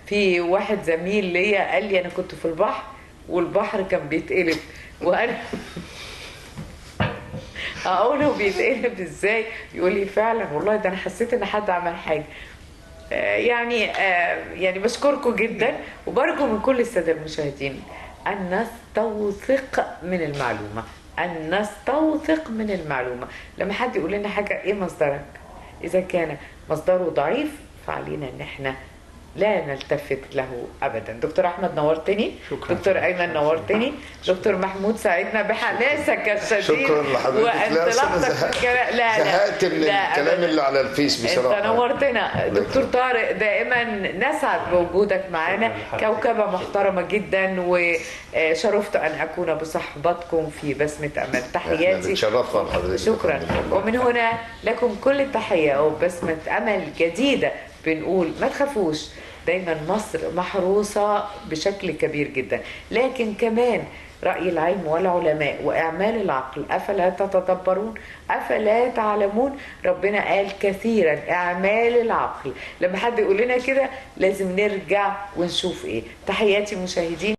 Speaker 1: في واحد زميل ليا قال لي انا كنت في البحر والبحر كان بيتقلب، وانا اقول له بيتقلب ازاي؟ يقول لي فعلا والله ده انا حسيت ان حد عمل حاجه. يعني بشكركم جدا، وبرجو من كل الساده المشاهدين ان نستوثق من المعلومه، أن نستوثق من المعلومة. لما حد يقول لنا حاجة إيه مصدرك؟ إذا كان مصدره ضعيف فعلينا إن إحنا لا نلتفت له أبدا. دكتور أحمد نورتني، دكتور أيمن نورتني، دكتور محمود ساعدنا بحماسك الشديد.
Speaker 4: شكرا لحضرتك. زهقت من الكلام اللي على الفيس بصراحة.
Speaker 1: أنت نورتنا دكتور طارق، دائما نسعد بوجودك معنا، كوكبة محترمة جدا، وشرفت أن أكون بصحبتكم في بسمة أمل. تحياتي.
Speaker 4: شرفنا بحضرتك.
Speaker 1: شكرا. ومن هنا لكم كل التحية، وبسمة أمل جديدة بنقول ما تخافوش، دايما مصر محروسة بشكل كبير جدا، لكن كمان رأي العلم والعلماء وإعمال العقل. أفلا تتدبرون؟ أفلا تعلمون؟ ربنا قال كثيرا إعمال العقل. لما حد يقول لنا كده لازم نرجع ونشوف إيه. تحياتي مشاهدين.